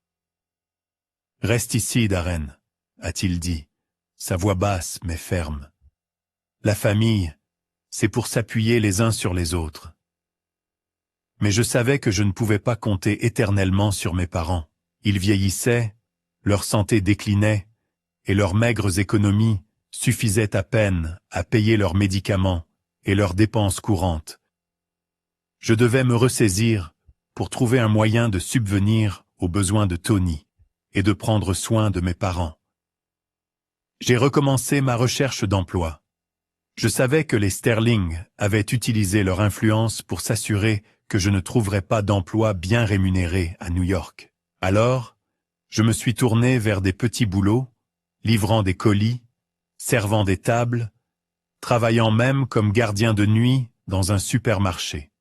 « Reste ici, Darren », a-t-il dit, sa voix basse mais ferme. La famille, c'est pour s'appuyer les uns sur les autres. Mais je savais que je ne pouvais pas compter éternellement sur mes parents. Ils vieillissaient, leur santé déclinait, et leurs maigres économies suffisaient à peine à payer leurs médicaments et leurs dépenses courantes. Je devais me ressaisir pour trouver un moyen de subvenir aux besoins de Tony et de prendre soin de mes parents. J'ai recommencé ma recherche d'emploi. Je savais que les Sterling avaient utilisé leur influence pour s'assurer que je ne trouverais pas d'emploi bien rémunéré à New York. Alors, je me suis tourné vers des petits boulots, livrant des colis, servant des tables, travaillant même comme gardien de nuit dans un supermarché.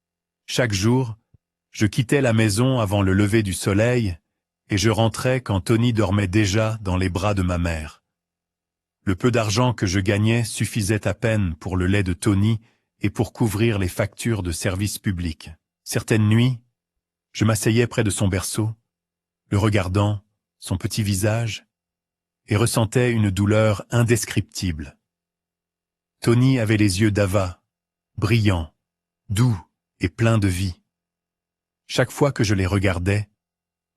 Chaque jour, je quittais la maison avant le lever du soleil et je rentrais quand Tony dormait déjà dans les bras de ma mère. Le peu d'argent que je gagnais suffisait à peine pour le lait de Tony et pour couvrir les factures de services publics. Certaines nuits, je m'asseyais près de son berceau, le regardant, son petit visage, et ressentais une douleur indescriptible. Tony avait les yeux d'Ava, brillants, doux et pleins de vie. Chaque fois que je les regardais,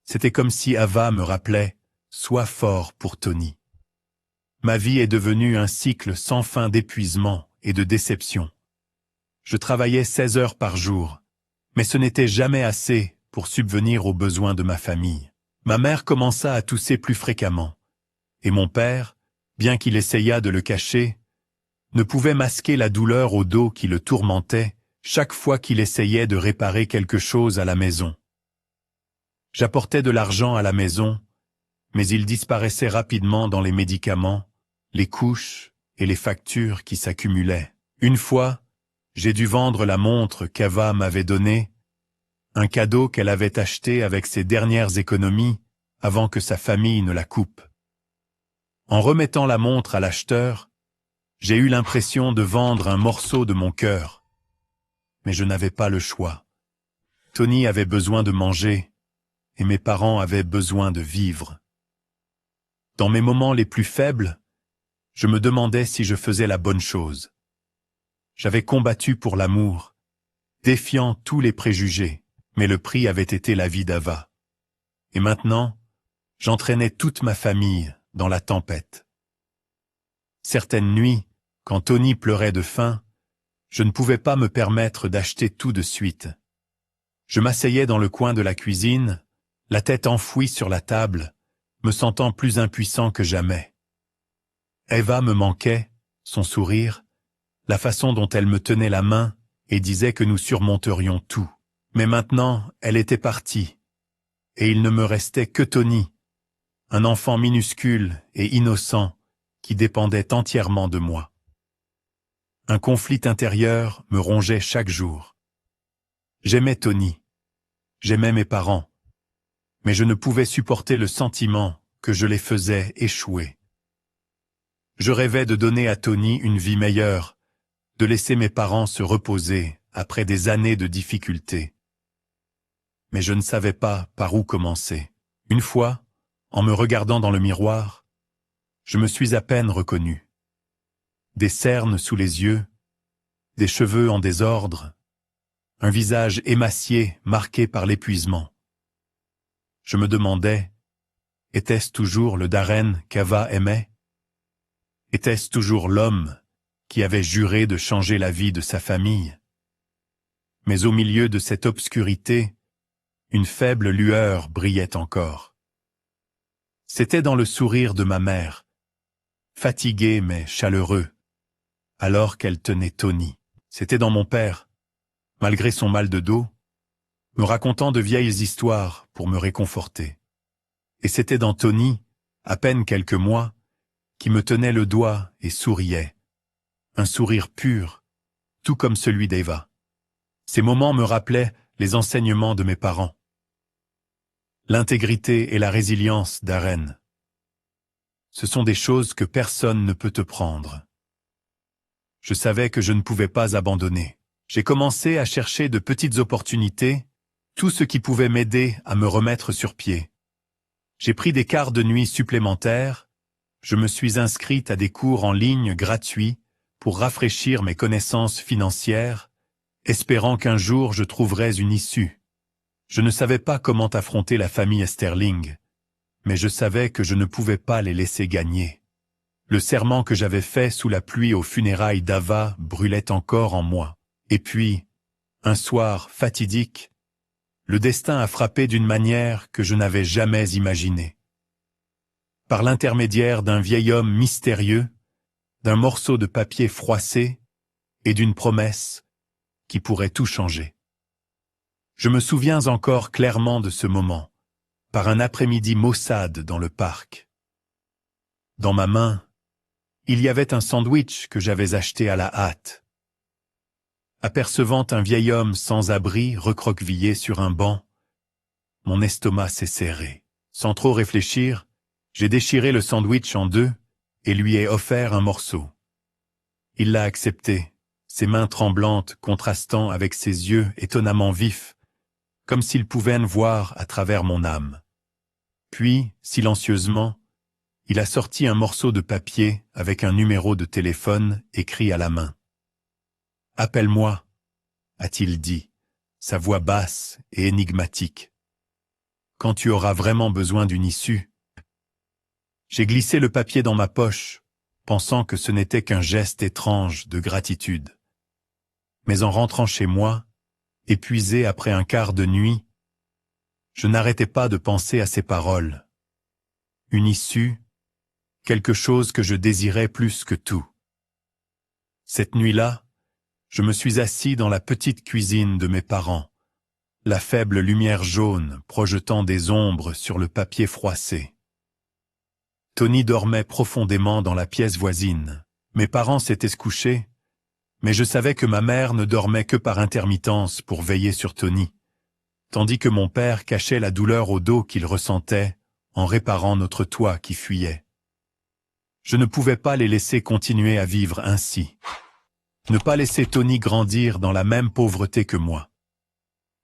c'était comme si Ava me rappelait « Sois fort pour Tony ». Ma vie est devenue un cycle sans fin d'épuisement et de déception. Je travaillais 16 heures par jour, mais ce n'était jamais assez pour subvenir aux besoins de ma famille. Ma mère commença à tousser plus fréquemment, et mon père, bien qu'il essayât de le cacher, ne pouvait masquer la douleur au dos qui le tourmentait chaque fois qu'il essayait de réparer quelque chose à la maison. J'apportais de l'argent à la maison, mais il disparaissait rapidement dans les médicaments, les couches et les factures qui s'accumulaient. Une fois, j'ai dû vendre la montre qu'Ava m'avait donnée, un cadeau qu'elle avait acheté avec ses dernières économies avant que sa famille ne la coupe. En remettant la montre à l'acheteur, j'ai eu l'impression de vendre un morceau de mon cœur. Mais je n'avais pas le choix. Tony avait besoin de manger, et mes parents avaient besoin de vivre. Dans mes moments les plus faibles, je me demandais si je faisais la bonne chose. J'avais combattu pour l'amour, défiant tous les préjugés, mais le prix avait été la vie d'Ava. Et maintenant, j'entraînais toute ma famille dans la tempête. Certaines nuits, quand Tony pleurait de faim, je ne pouvais pas me permettre d'acheter tout de suite. Je m'asseyais dans le coin de la cuisine, la tête enfouie sur la table, me sentant plus impuissant que jamais. Eva me manquait, son sourire, la façon dont elle me tenait la main et disait que nous surmonterions tout. Mais maintenant, elle était partie, et il ne me restait que Tony, un enfant minuscule et innocent qui dépendait entièrement de moi. Un conflit intérieur me rongeait chaque jour. J'aimais Tony, j'aimais mes parents, mais je ne pouvais supporter le sentiment que je les faisais échouer. Je rêvais de donner à Tony une vie meilleure, de laisser mes parents se reposer après des années de difficultés. Mais je ne savais pas par où commencer. Une fois, en me regardant dans le miroir, je me suis à peine reconnu. Des cernes sous les yeux, des cheveux en désordre, un visage émacié marqué par l'épuisement. Je me demandais, était-ce toujours le Darren qu'Ava aimait? Était-ce toujours l'homme qui avait juré de changer la vie de sa famille? Mais au milieu de cette obscurité, une faible lueur brillait encore. C'était dans le sourire de ma mère, fatigué mais chaleureux, alors qu'elle tenait Tony. C'était dans mon père, malgré son mal de dos, me racontant de vieilles histoires pour me réconforter. Et c'était dans Tony, à peine quelques mois, qui me tenait le doigt et souriait. Un sourire pur, tout comme celui d'Eva. Ces moments me rappelaient les enseignements de mes parents. L'intégrité et la résilience d'Aren. Ce sont des choses que personne ne peut te prendre. Je savais que je ne pouvais pas abandonner. J'ai commencé à chercher de petites opportunités, tout ce qui pouvait m'aider à me remettre sur pied. J'ai pris des quarts de nuit supplémentaires, je me suis inscrite à des cours en ligne gratuits pour rafraîchir mes connaissances financières, espérant qu'un jour je trouverais une issue. Je ne savais pas comment affronter la famille Sterling, mais je savais que je ne pouvais pas les laisser gagner. Le serment que j'avais fait sous la pluie aux funérailles d'Ava brûlait encore en moi. Et puis, un soir fatidique, le destin a frappé d'une manière que je n'avais jamais imaginée. Par l'intermédiaire d'un vieil homme mystérieux, d'un morceau de papier froissé et d'une promesse qui pourrait tout changer. Je me souviens encore clairement de ce moment, par un après-midi maussade dans le parc. Dans ma main, il y avait un sandwich que j'avais acheté à la hâte. Apercevant un vieil homme sans abri recroquevillé sur un banc, mon estomac s'est serré. Sans trop réfléchir, j'ai déchiré le sandwich en deux et lui ai offert un morceau. Il l'a accepté, ses mains tremblantes contrastant avec ses yeux étonnamment vifs, comme s'il pouvait voir à travers mon âme. Puis, silencieusement, il a sorti un morceau de papier avec un numéro de téléphone écrit à la main. « Appelle-moi », a-t-il dit, sa voix basse et énigmatique. « Quand tu auras vraiment besoin d'une issue. » J'ai glissé le papier dans ma poche, pensant que ce n'était qu'un geste étrange de gratitude. Mais en rentrant chez moi, épuisé après un quart de nuit, je n'arrêtais pas de penser à ces paroles. Une issue, quelque chose que je désirais plus que tout. Cette nuit-là, je me suis assis dans la petite cuisine de mes parents, la faible lumière jaune projetant des ombres sur le papier froissé. Tony dormait profondément dans la pièce voisine. Mes parents s'étaient couchés, mais je savais que ma mère ne dormait que par intermittence pour veiller sur Tony, tandis que mon père cachait la douleur au dos qu'il ressentait en réparant notre toit qui fuyait. Je ne pouvais pas les laisser continuer à vivre ainsi. Ne pas laisser Tony grandir dans la même pauvreté que moi.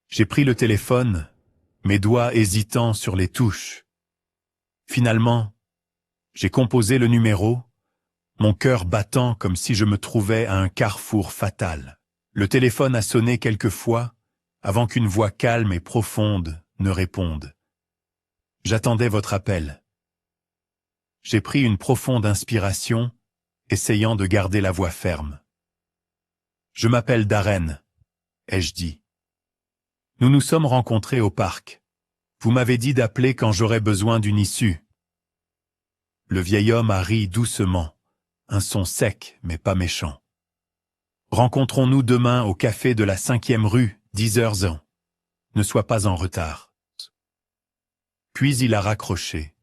J'ai pris le téléphone, mes doigts hésitants sur les touches. Finalement, j'ai composé le numéro, mon cœur battant comme si je me trouvais à un carrefour fatal. Le téléphone a sonné quelques fois avant qu'une voix calme et profonde ne réponde. J'attendais votre appel. J'ai pris une profonde inspiration, essayant de garder la voix ferme. Je m'appelle Darren, ai-je dit. Nous nous sommes rencontrés au parc. Vous m'avez dit d'appeler quand j'aurais besoin d'une issue. Le vieil homme a ri doucement, un son sec mais pas méchant. Rencontrons-nous demain au café de la 5e rue, 10h. Ne sois pas en retard. Puis il a raccroché,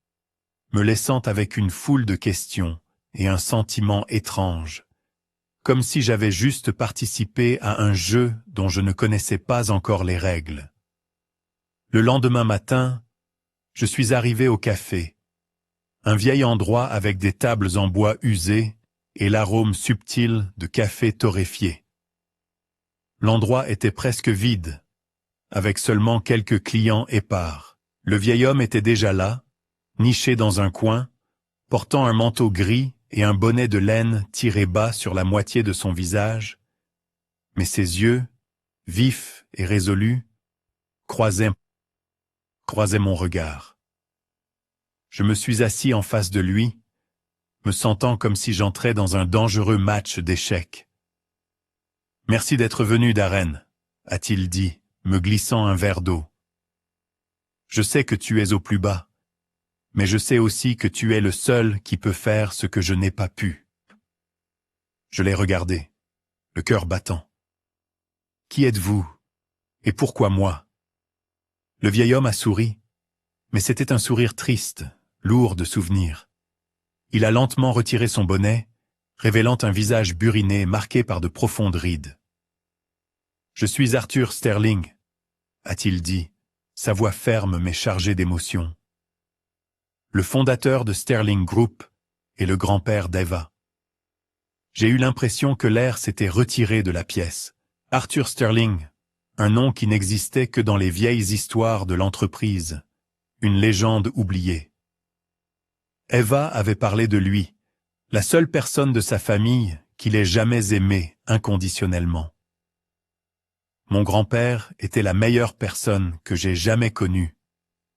me laissant avec une foule de questions et un sentiment étrange, comme si j'avais juste participé à un jeu dont je ne connaissais pas encore les règles. Le lendemain matin, je suis arrivé au café, un vieil endroit avec des tables en bois usées et l'arôme subtil de café torréfié. L'endroit était presque vide, avec seulement quelques clients épars. Le vieil homme était déjà là, niché dans un coin, portant un manteau gris et un bonnet de laine tiré bas sur la moitié de son visage, mais ses yeux, vifs et résolus, croisaient mon regard. Je me suis assis en face de lui, me sentant comme si j'entrais dans un dangereux match d'échecs. « Merci d'être venu, Darren, » a-t-il dit, me glissant un verre d'eau. « Je sais que tu es au plus bas, mais je sais aussi que tu es le seul qui peut faire ce que je n'ai pas pu. » Je l'ai regardé, le cœur battant. « Qui êtes-vous? Et pourquoi moi ?» Le vieil homme a souri, mais c'était un sourire triste, lourd de souvenirs. Il a lentement retiré son bonnet, révélant un visage buriné marqué par de profondes rides. « Je suis Arthur Sterling, » a-t-il dit, sa voix ferme mais chargée d'émotion. Le fondateur de Sterling Group et le grand-père d'Eva. J'ai eu l'impression que l'air s'était retiré de la pièce. Arthur Sterling, un nom qui n'existait que dans les vieilles histoires de l'entreprise, une légende oubliée. Eva avait parlé de lui, la seule personne de sa famille qu'il ait jamais aimé inconditionnellement. Mon grand-père était la meilleure personne que j'ai jamais connue,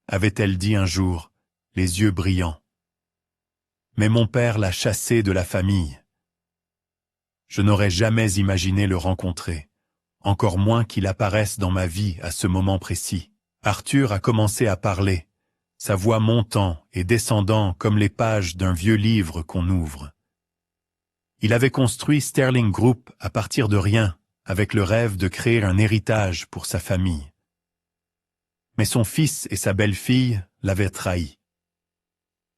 avait-elle dit un jour, les yeux brillants. Mais mon père l'a chassé de la famille. Je n'aurais jamais imaginé le rencontrer, encore moins qu'il apparaisse dans ma vie à ce moment précis. Arthur a commencé à parler, sa voix montant et descendant comme les pages d'un vieux livre qu'on ouvre. Il avait construit Sterling Group à partir de rien, avec le rêve de créer un héritage pour sa famille. Mais son fils et sa belle-fille l'avaient trahi.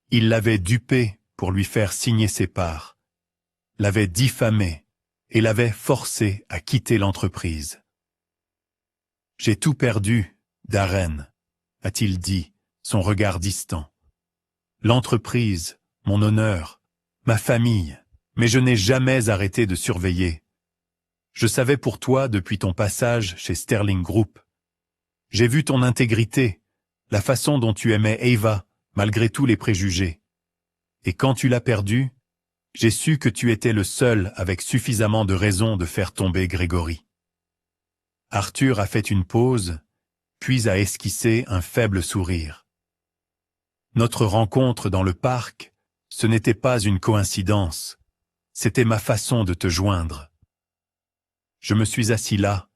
Il l'avait dupé pour lui faire signer ses parts, l'avait diffamé et l'avait forcé à quitter l'entreprise. « J'ai tout perdu, Darren, » a-t-il dit, son regard distant. « L'entreprise, mon honneur, ma famille, mais je n'ai jamais arrêté de surveiller. Je savais pour toi depuis ton passage chez Sterling Group. J'ai vu ton intégrité, la façon dont tu aimais Eva, malgré tous les préjugés. Et quand tu l'as perdue, j'ai su que tu étais le seul avec suffisamment de raisons de faire tomber Grégory. » Arthur a fait une pause, puis a esquissé un faible sourire. Notre rencontre dans le parc, ce n'était pas une coïncidence, c'était ma façon de te joindre. Je me suis assis là,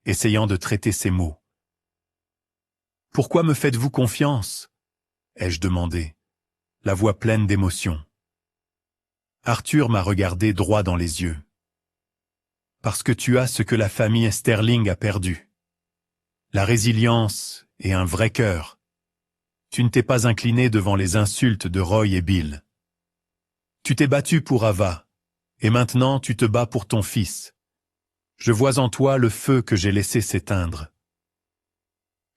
essayant de traiter ces mots. « Pourquoi me faites-vous confiance ?» ai-je demandé, la voix pleine d'émotion. Arthur m'a regardé droit dans les yeux. « Parce que tu as ce que la famille Sterling a perdu. La résilience et un vrai cœur. Tu ne t'es pas incliné devant les insultes de Roy et Bill. Tu t'es battu pour Ava, et maintenant tu te bats pour ton fils. Je vois en toi le feu que j'ai laissé s'éteindre.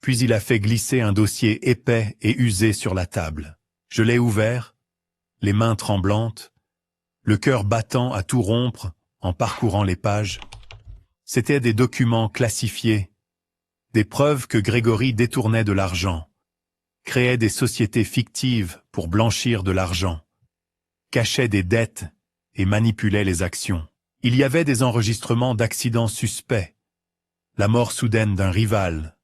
Puis il a fait glisser un dossier épais et usé sur la table. Je l'ai ouvert, les mains tremblantes, le cœur battant à tout rompre en parcourant les pages. C'étaient des documents classifiés, des preuves que Grégory détournait de l'argent, créait des sociétés fictives pour blanchir de l'argent, cachait des dettes et manipulait les actions. Il y avait des enregistrements d'accidents suspects, la mort soudaine d'un rival,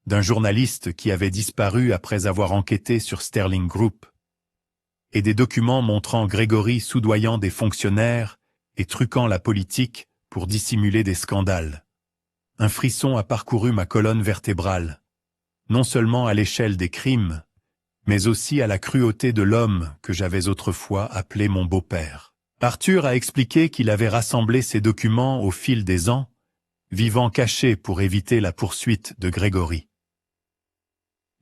d'un journaliste qui avait disparu après avoir enquêté sur Sterling Group, et des documents montrant Grégory soudoyant des fonctionnaires et truquant la politique pour dissimuler des scandales. Un frisson a parcouru ma colonne vertébrale, non seulement à l'échelle des crimes, mais aussi à la cruauté de l'homme que j'avais autrefois appelé mon beau-père. Arthur a expliqué qu'il avait rassemblé ces documents au fil des ans, vivant caché pour éviter la poursuite de Grégory.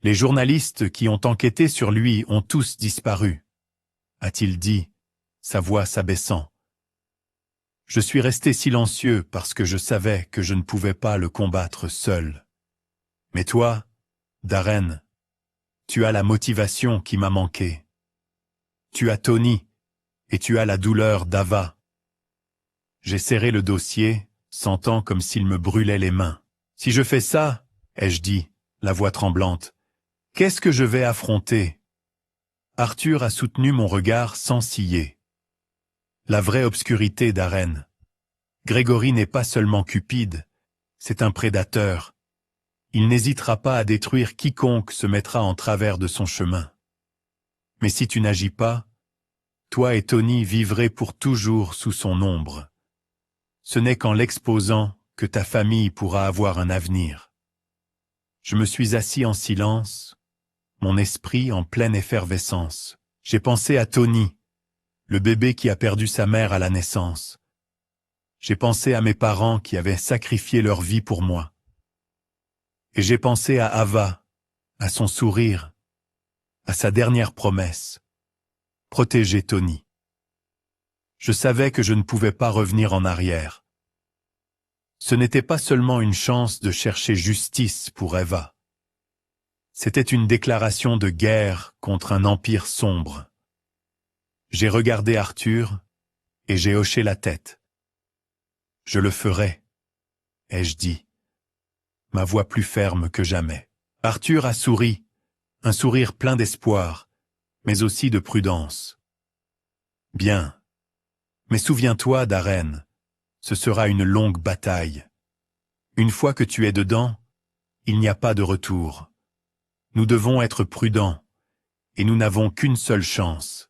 Les journalistes qui ont enquêté sur lui ont tous disparu, a-t-il dit, sa voix s'abaissant. Je suis resté silencieux parce que je savais que je ne pouvais pas le combattre seul. Mais toi, Darren, tu as la motivation qui m'a manqué. Tu as Tony, et tu as la douleur d'Ava. J'ai serré le dossier, sentant comme s'il me brûlait les mains. Si je fais ça, ai-je dit, la voix tremblante, qu'est-ce que je vais affronter? Arthur a soutenu mon regard sans ciller. La vraie obscurité d'Arène. Grégory n'est pas seulement cupide, c'est un prédateur. Il n'hésitera pas à détruire quiconque se mettra en travers de son chemin. Mais si tu n'agis pas, toi et Tony vivrez pour toujours sous son ombre. Ce n'est qu'en l'exposant que ta famille pourra avoir un avenir. Je me suis assis en silence, mon esprit en pleine effervescence. J'ai pensé à Tony, le bébé qui a perdu sa mère à la naissance. J'ai pensé à mes parents qui avaient sacrifié leur vie pour moi. Et j'ai pensé à Ava, à son sourire, à sa dernière promesse. Protéger Tony. Je savais que je ne pouvais pas revenir en arrière. Ce n'était pas seulement une chance de chercher justice pour Eva. C'était une déclaration de guerre contre un empire sombre. J'ai regardé Arthur et j'ai hoché la tête. Je le ferai, ai-je dit, ma voix plus ferme que jamais. Arthur a souri, un sourire plein d'espoir, mais aussi de prudence. Bien. Mais souviens-toi, Darren, ce sera une longue bataille. Une fois que tu es dedans, il n'y a pas de retour. Nous devons être prudents, et nous n'avons qu'une seule chance.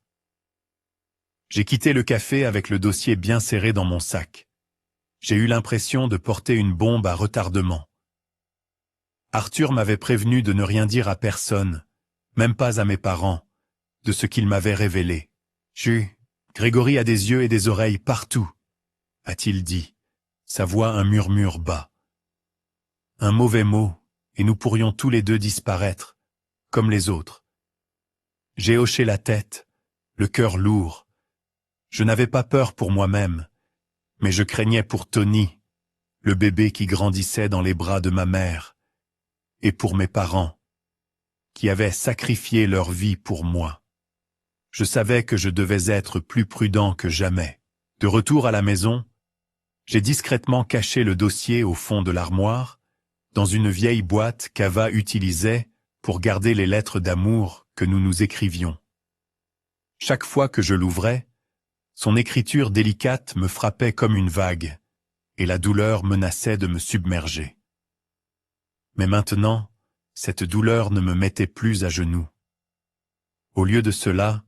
J'ai quitté le café avec le dossier bien serré dans mon sac. J'ai eu l'impression de porter une bombe à retardement. Arthur m'avait prévenu de ne rien dire à personne, même pas à mes parents, de ce qu'il m'avait révélé. Grégory a des yeux et des oreilles partout, a-t-il dit, sa voix un murmure bas. Un mauvais mot, et nous pourrions tous les deux disparaître, comme les autres. J'ai hoché la tête, le cœur lourd. Je n'avais pas peur pour moi-même, mais je craignais pour Tony, le bébé qui grandissait dans les bras de ma mère, et pour mes parents, qui avaient sacrifié leur vie pour moi. Je savais que je devais être plus prudent que jamais. De retour à la maison, j'ai discrètement caché le dossier au fond de l'armoire, dans une vieille boîte qu'Ava utilisait pour garder les lettres d'amour que nous nous écrivions. Chaque fois que je l'ouvrais, son écriture délicate me frappait comme une vague, et la douleur menaçait de me submerger. Mais maintenant, cette douleur ne me mettait plus à genoux. Au lieu de cela,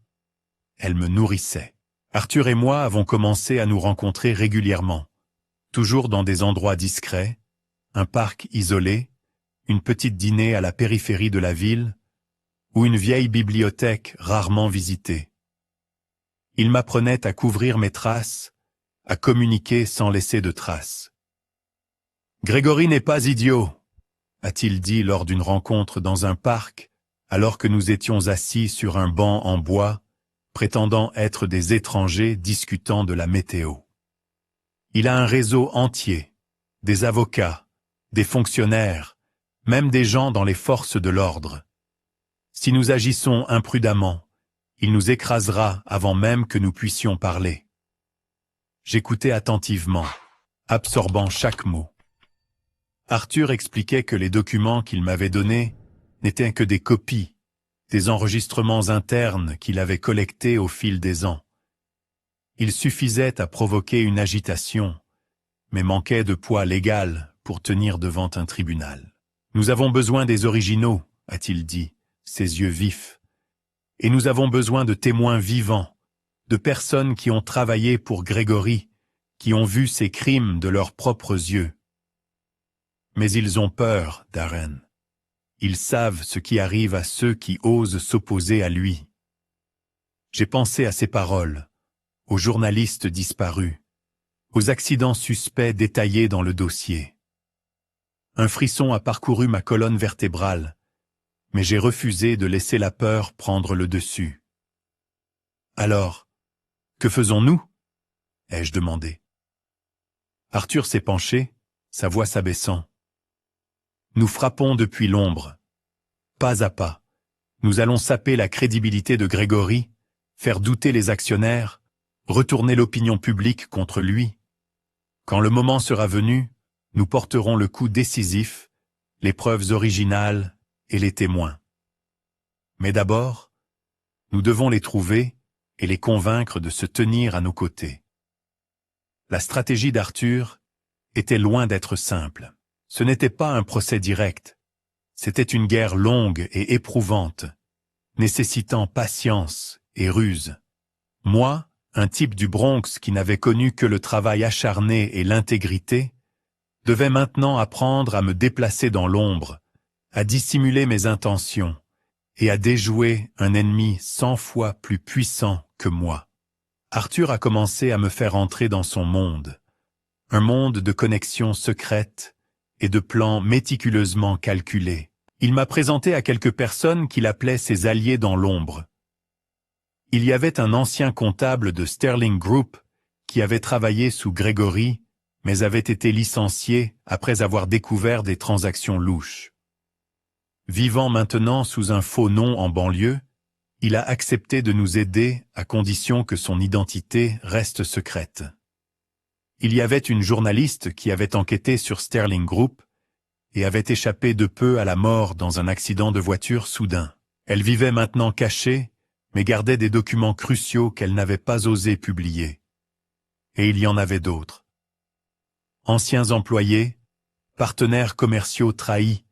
elle me nourrissait. Arthur et moi avons commencé à nous rencontrer régulièrement, toujours dans des endroits discrets, un parc isolé, une petite dîner à la périphérie de la ville, ou une vieille bibliothèque rarement visitée. Il m'apprenait à couvrir mes traces, à communiquer sans laisser de traces. « Grégory n'est pas idiot », a-t-il dit lors d'une rencontre dans un parc, alors que nous étions assis sur un banc en bois, prétendant être des étrangers discutant de la météo. Il a un réseau entier, des avocats, des fonctionnaires, même des gens dans les forces de l'ordre. Si nous agissons imprudemment, il nous écrasera avant même que nous puissions parler. J'écoutais attentivement, absorbant chaque mot. Arthur expliquait que les documents qu'il m'avait donnés n'étaient que des copies, des enregistrements internes qu'il avait collectés au fil des ans. Ils suffisaient à provoquer une agitation, mais manquaient de poids légal pour tenir devant un tribunal. « Nous avons besoin des originaux », a-t-il dit, ses yeux vifs. « Et nous avons besoin de témoins vivants, de personnes qui ont travaillé pour Grégory, qui ont vu ses crimes de leurs propres yeux. » Mais ils ont peur, Darren. Ils savent ce qui arrive à ceux qui osent s'opposer à lui. J'ai pensé à ces paroles, aux journalistes disparus, aux accidents suspects détaillés dans le dossier. Un frisson a parcouru ma colonne vertébrale, mais j'ai refusé de laisser la peur prendre le dessus. « Alors, que faisons-nous » ai-je demandé. Arthur s'est penché, sa voix s'abaissant. « Nous frappons depuis l'ombre. Pas à pas. Nous allons saper la crédibilité de Grégory, faire douter les actionnaires, retourner l'opinion publique contre lui. Quand le moment sera venu, nous porterons le coup décisif, les preuves originales et les témoins. Mais d'abord, nous devons les trouver et les convaincre de se tenir à nos côtés. » La stratégie d'Arthur était loin d'être simple. Ce n'était pas un procès direct. C'était une guerre longue et éprouvante, nécessitant patience et ruse. Moi, un type du Bronx qui n'avait connu que le travail acharné et l'intégrité, devait maintenant apprendre à me déplacer dans l'ombre, à dissimuler mes intentions et à déjouer un ennemi 100 fois plus puissant que moi. Arthur a commencé à me faire entrer dans son monde, un monde de connexions secrètes et de plans méticuleusement calculés. Il m'a présenté à quelques personnes qu'il appelait ses alliés dans l'ombre. Il y avait un ancien comptable de Sterling Group qui avait travaillé sous Grégory, mais avait été licencié après avoir découvert des transactions louches. Vivant maintenant sous un faux nom en banlieue, il a accepté de nous aider à condition que son identité reste secrète. Il y avait une journaliste qui avait enquêté sur Sterling Group et avait échappé de peu à la mort dans un accident de voiture soudain. Elle vivait maintenant cachée, mais gardait des documents cruciaux qu'elle n'avait pas osé publier. Et il y en avait d'autres. Anciens employés, partenaires commerciaux trahis,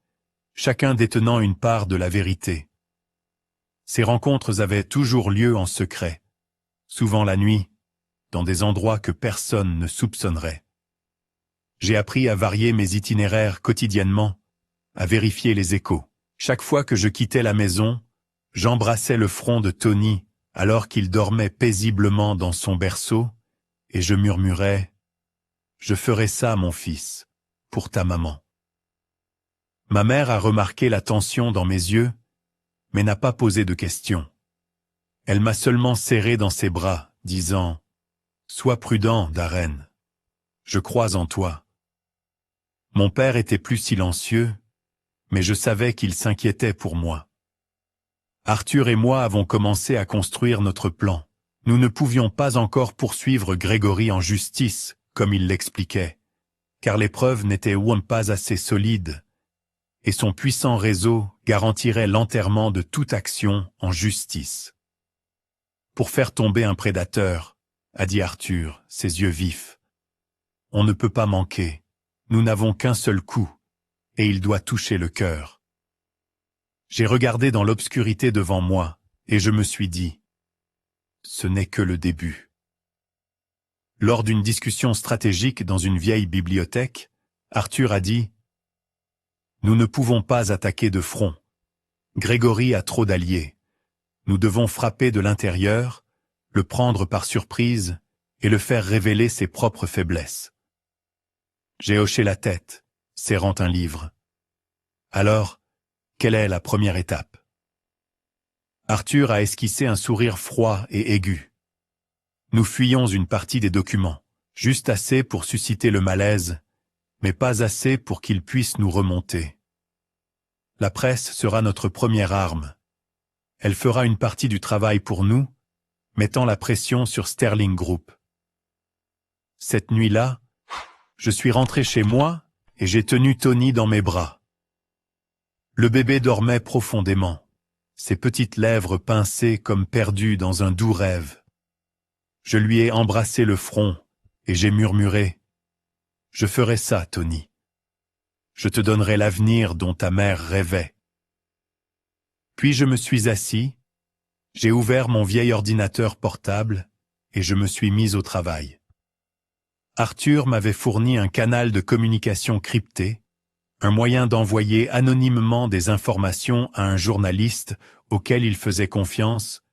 chacun détenant une part de la vérité. Ces rencontres avaient toujours lieu en secret, souvent la nuit, dans des endroits que personne ne soupçonnerait. J'ai appris à varier mes itinéraires quotidiennement, à vérifier les échos. Chaque fois que je quittais la maison, j'embrassais le front de Tony alors qu'il dormait paisiblement dans son berceau, et je murmurais « Je ferai ça, mon fils, pour ta maman. » Ma mère a remarqué la tension dans mes yeux, mais n'a pas posé de questions. Elle m'a seulement serré dans ses bras, disant « Sois prudent, Darren. Je crois en toi. » Mon père était plus silencieux, mais je savais qu'il s'inquiétait pour moi. Arthur et moi avons commencé à construire notre plan. Nous ne pouvions pas encore poursuivre Grégory en justice, comme il l'expliquait, car les preuves n'étaient pas assez solides, et son puissant réseau garantirait l'enterrement de toute action en justice. Pour faire tomber un prédateur, a dit Arthur, ses yeux vifs, on ne peut pas manquer. Nous n'avons qu'un seul coup, et il doit toucher le cœur. J'ai regardé dans l'obscurité devant moi, et je me suis dit, ce n'est que le début. Lors d'une discussion stratégique dans une vieille bibliothèque, Arthur a dit, nous ne pouvons pas attaquer de front. Grégory a trop d'alliés. Nous devons frapper de l'intérieur, le prendre par surprise et le faire révéler ses propres faiblesses. J'ai hoché la tête, serrant un livre. Alors, quelle est la première étape? Arthur a esquissé un sourire froid et aigu. Nous fuyons une partie des documents, juste assez pour susciter le malaise, mais pas assez pour qu'il puisse nous remonter. La presse sera notre première arme. Elle fera une partie du travail pour nous, mettant la pression sur Sterling Group. Cette nuit-là, je suis rentré chez moi et j'ai tenu Tony dans mes bras. Le bébé dormait profondément, ses petites lèvres pincées comme perdues dans un doux rêve. Je lui ai embrassé le front et j'ai murmuré « Je ferai ça, Tony. Je te donnerai l'avenir dont ta mère rêvait. » Puis je me suis assis, j'ai ouvert mon vieil ordinateur portable et je me suis mis au travail. Arthur m'avait fourni un canal de communication crypté, un moyen d'envoyer anonymement des informations à un journaliste auquel il faisait confiance,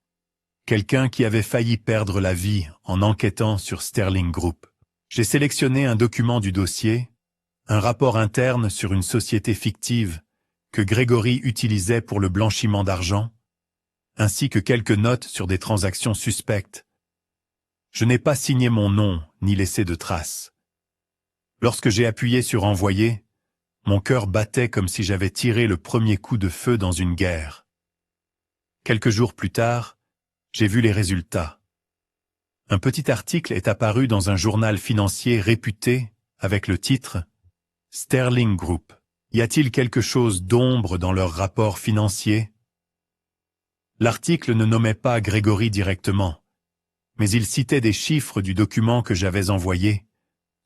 quelqu'un qui avait failli perdre la vie en enquêtant sur Sterling Group. J'ai sélectionné un document du dossier, un rapport interne sur une société fictive que Grégory utilisait pour le blanchiment d'argent, ainsi que quelques notes sur des transactions suspectes. Je n'ai pas signé mon nom ni laissé de traces. Lorsque j'ai appuyé sur envoyer, mon cœur battait comme si j'avais tiré le premier coup de feu dans une guerre. Quelques jours plus tard, j'ai vu les résultats. Un petit article est apparu dans un journal financier réputé avec le titre « Sterling Group. Y a-t-il quelque chose d'ombre dans leur rapport financier ?» L'article ne nommait pas Grégory directement, mais il citait des chiffres du document que j'avais envoyé,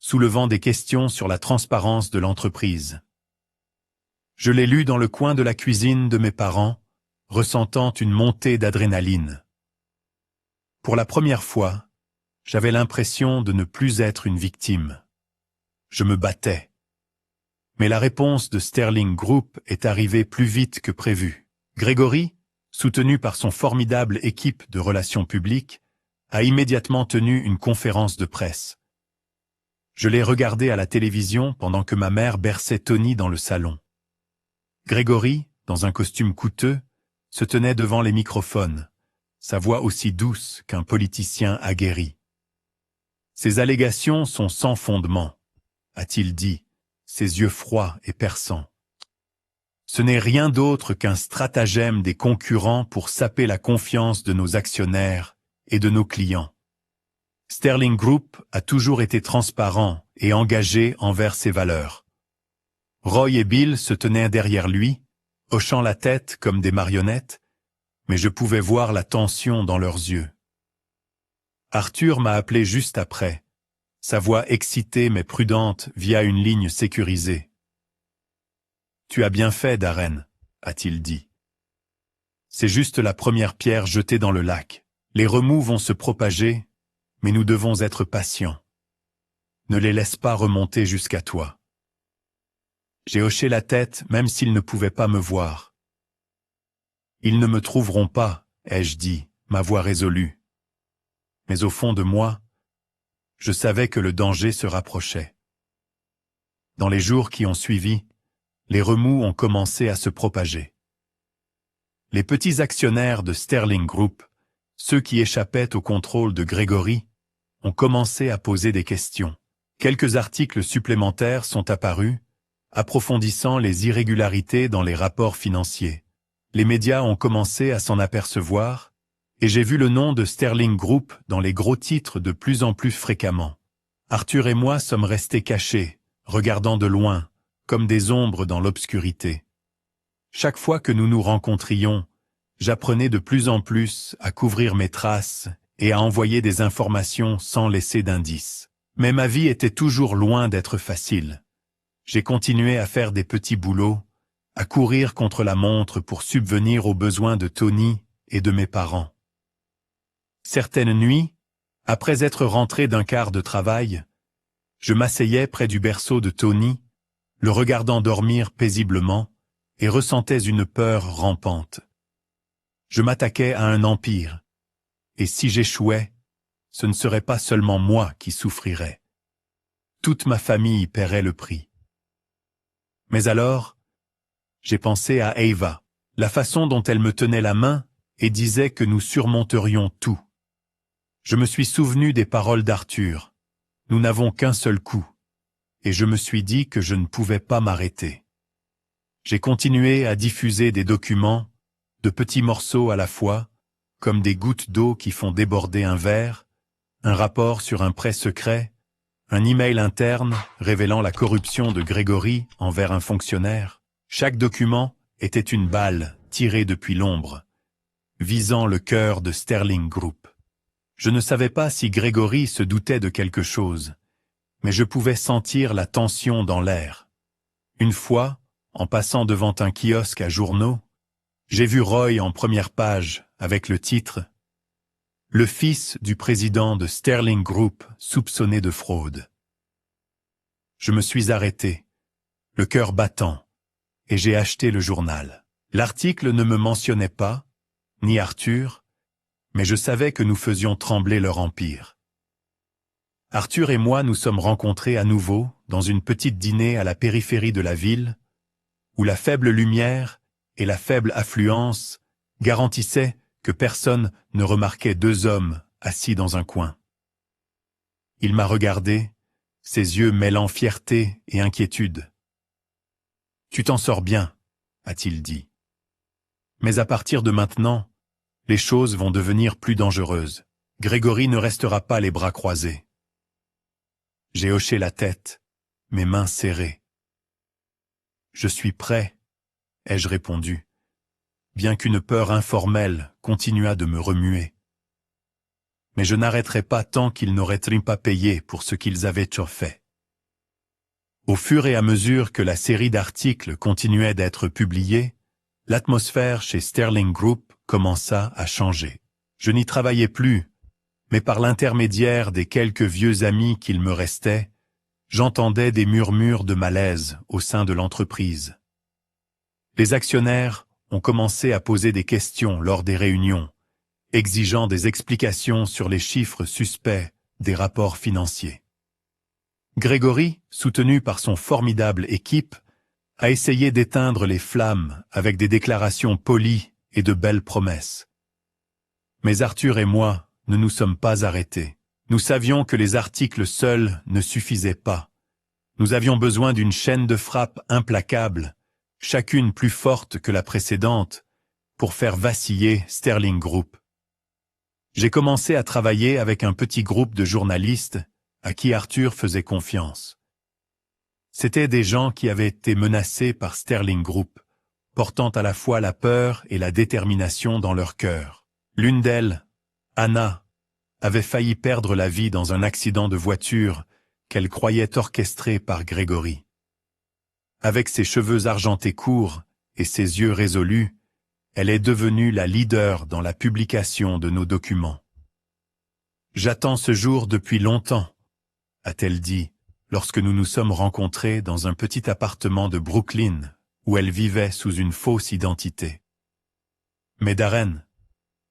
soulevant des questions sur la transparence de l'entreprise. Je l'ai lu dans le coin de la cuisine de mes parents, ressentant une montée d'adrénaline. Pour la première fois, j'avais l'impression de ne plus être une victime. Je me battais. Mais la réponse de Sterling Group est arrivée plus vite que prévu. Grégory, soutenu par son formidable équipe de relations publiques, a immédiatement tenu une conférence de presse. Je l'ai regardé à la télévision pendant que ma mère berçait Tony dans le salon. Grégory, dans un costume coûteux, se tenait devant les microphones, sa voix aussi douce qu'un politicien aguerri. « Ces allégations sont sans fondement, » a-t-il dit, ses yeux froids et perçants. « Ce n'est rien d'autre qu'un stratagème des concurrents pour saper la confiance de nos actionnaires et de nos clients. Sterling Group a toujours été transparent et engagé envers ses valeurs. Roy et Bill se tenaient derrière lui, hochant la tête comme des marionnettes, mais je pouvais voir la tension dans leurs yeux. Arthur m'a appelé juste après, sa voix excitée mais prudente via une ligne sécurisée. « Tu as bien fait, Darren, » a-t-il dit. « C'est juste la première pierre jetée dans le lac. Les remous vont se propager, mais nous devons être patients. Ne les laisse pas remonter jusqu'à toi. » J'ai hoché la tête même s'ils ne pouvaient pas me voir. « Ils ne me trouveront pas, » ai-je dit, ma voix résolue. Mais au fond de moi, je savais que le danger se rapprochait. Dans les jours qui ont suivi, les remous ont commencé à se propager. Les petits actionnaires de Sterling Group, ceux qui échappaient au contrôle de Grégory, ont commencé à poser des questions. Quelques articles supplémentaires sont apparus, approfondissant les irrégularités dans les rapports financiers. Les médias ont commencé à s'en apercevoir, et j'ai vu le nom de Sterling Group dans les gros titres de plus en plus fréquemment. Arthur et moi sommes restés cachés, regardant de loin, comme des ombres dans l'obscurité. Chaque fois que nous nous rencontrions, j'apprenais de plus en plus à couvrir mes traces et à envoyer des informations sans laisser d'indices. Mais ma vie était toujours loin d'être facile. J'ai continué à faire des petits boulots, à courir contre la montre pour subvenir aux besoins de Tony et de mes parents. Certaines nuits, après être rentré d'un quart de travail, je m'asseyais près du berceau de Tony, le regardant dormir paisiblement, et ressentais une peur rampante. Je m'attaquais à un empire, et si j'échouais, ce ne serait pas seulement moi qui souffrirais. Toute ma famille paierait le prix. Mais alors, j'ai pensé à Ava, la façon dont elle me tenait la main et disait que nous surmonterions tout. Je me suis souvenu des paroles d'Arthur. Nous n'avons qu'un seul coup. Et je me suis dit que je ne pouvais pas m'arrêter. J'ai continué à diffuser des documents, de petits morceaux à la fois, comme des gouttes d'eau qui font déborder un verre, un rapport sur un prêt secret, un email interne révélant la corruption de Grégory envers un fonctionnaire. Chaque document était une balle tirée depuis l'ombre, visant le cœur de Sterling Group. Je ne savais pas si Grégory se doutait de quelque chose, mais je pouvais sentir la tension dans l'air. Une fois, en passant devant un kiosque à journaux, j'ai vu Roy en première page avec le titre « Le fils du président de Sterling Group soupçonné de fraude ». Je me suis arrêté, le cœur battant, et j'ai acheté le journal. L'article ne me mentionnait pas, ni Arthur, mais je savais que nous faisions trembler leur empire. Arthur et moi nous sommes rencontrés à nouveau dans une petite dîner à la périphérie de la ville, où la faible lumière et la faible affluence garantissaient que personne ne remarquait deux hommes assis dans un coin. Il m'a regardé, ses yeux mêlant fierté et inquiétude. « Tu t'en sors bien », a-t-il dit. « Mais à partir de maintenant, les choses vont devenir plus dangereuses. Grégory ne restera pas les bras croisés. » J'ai hoché la tête, mes mains serrées. « Je suis prêt », ai-je répondu, bien qu'une peur informelle continuât de me remuer. Mais je n'arrêterai pas tant qu'ils n'auraient pas payé pour ce qu'ils avaient fait. Au fur et à mesure que la série d'articles continuait d'être publiée, l'atmosphère chez Sterling Group commença à changer. Je n'y travaillais plus, mais par l'intermédiaire des quelques vieux amis qu'il me restait, j'entendais des murmures de malaise au sein de l'entreprise. Les actionnaires ont commencé à poser des questions lors des réunions, exigeant des explications sur les chiffres suspects des rapports financiers. Grégory, soutenu par son formidable équipe, a essayé d'éteindre les flammes avec des déclarations polies et de belles promesses. Mais Arthur et moi ne nous sommes pas arrêtés. Nous savions que les articles seuls ne suffisaient pas. Nous avions besoin d'une chaîne de frappe implacable, chacune plus forte que la précédente, pour faire vaciller Sterling Group. J'ai commencé à travailler avec un petit groupe de journalistes à qui Arthur faisait confiance. C'étaient des gens qui avaient été menacés par Sterling Group, portant à la fois la peur et la détermination dans leur cœur. L'une d'elles, Anna, avait failli perdre la vie dans un accident de voiture qu'elle croyait orchestré par Grégory. Avec ses cheveux argentés courts et ses yeux résolus, elle est devenue la leader dans la publication de nos documents. « J'attends ce jour depuis longtemps », a-t-elle dit, lorsque nous nous sommes rencontrés dans un petit appartement de Brooklyn, où elle vivait sous une fausse identité. « Mais Darren,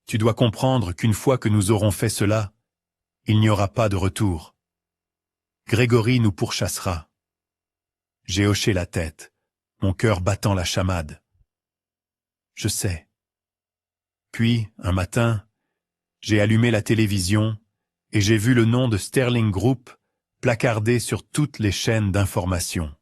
tu dois comprendre qu'une fois que nous aurons fait cela, il n'y aura pas de retour. Grégory nous pourchassera. » J'ai hoché la tête, mon cœur battant la chamade. Je sais. Puis, un matin, j'ai allumé la télévision et j'ai vu le nom de Sterling Group placardé sur toutes les chaînes d'information.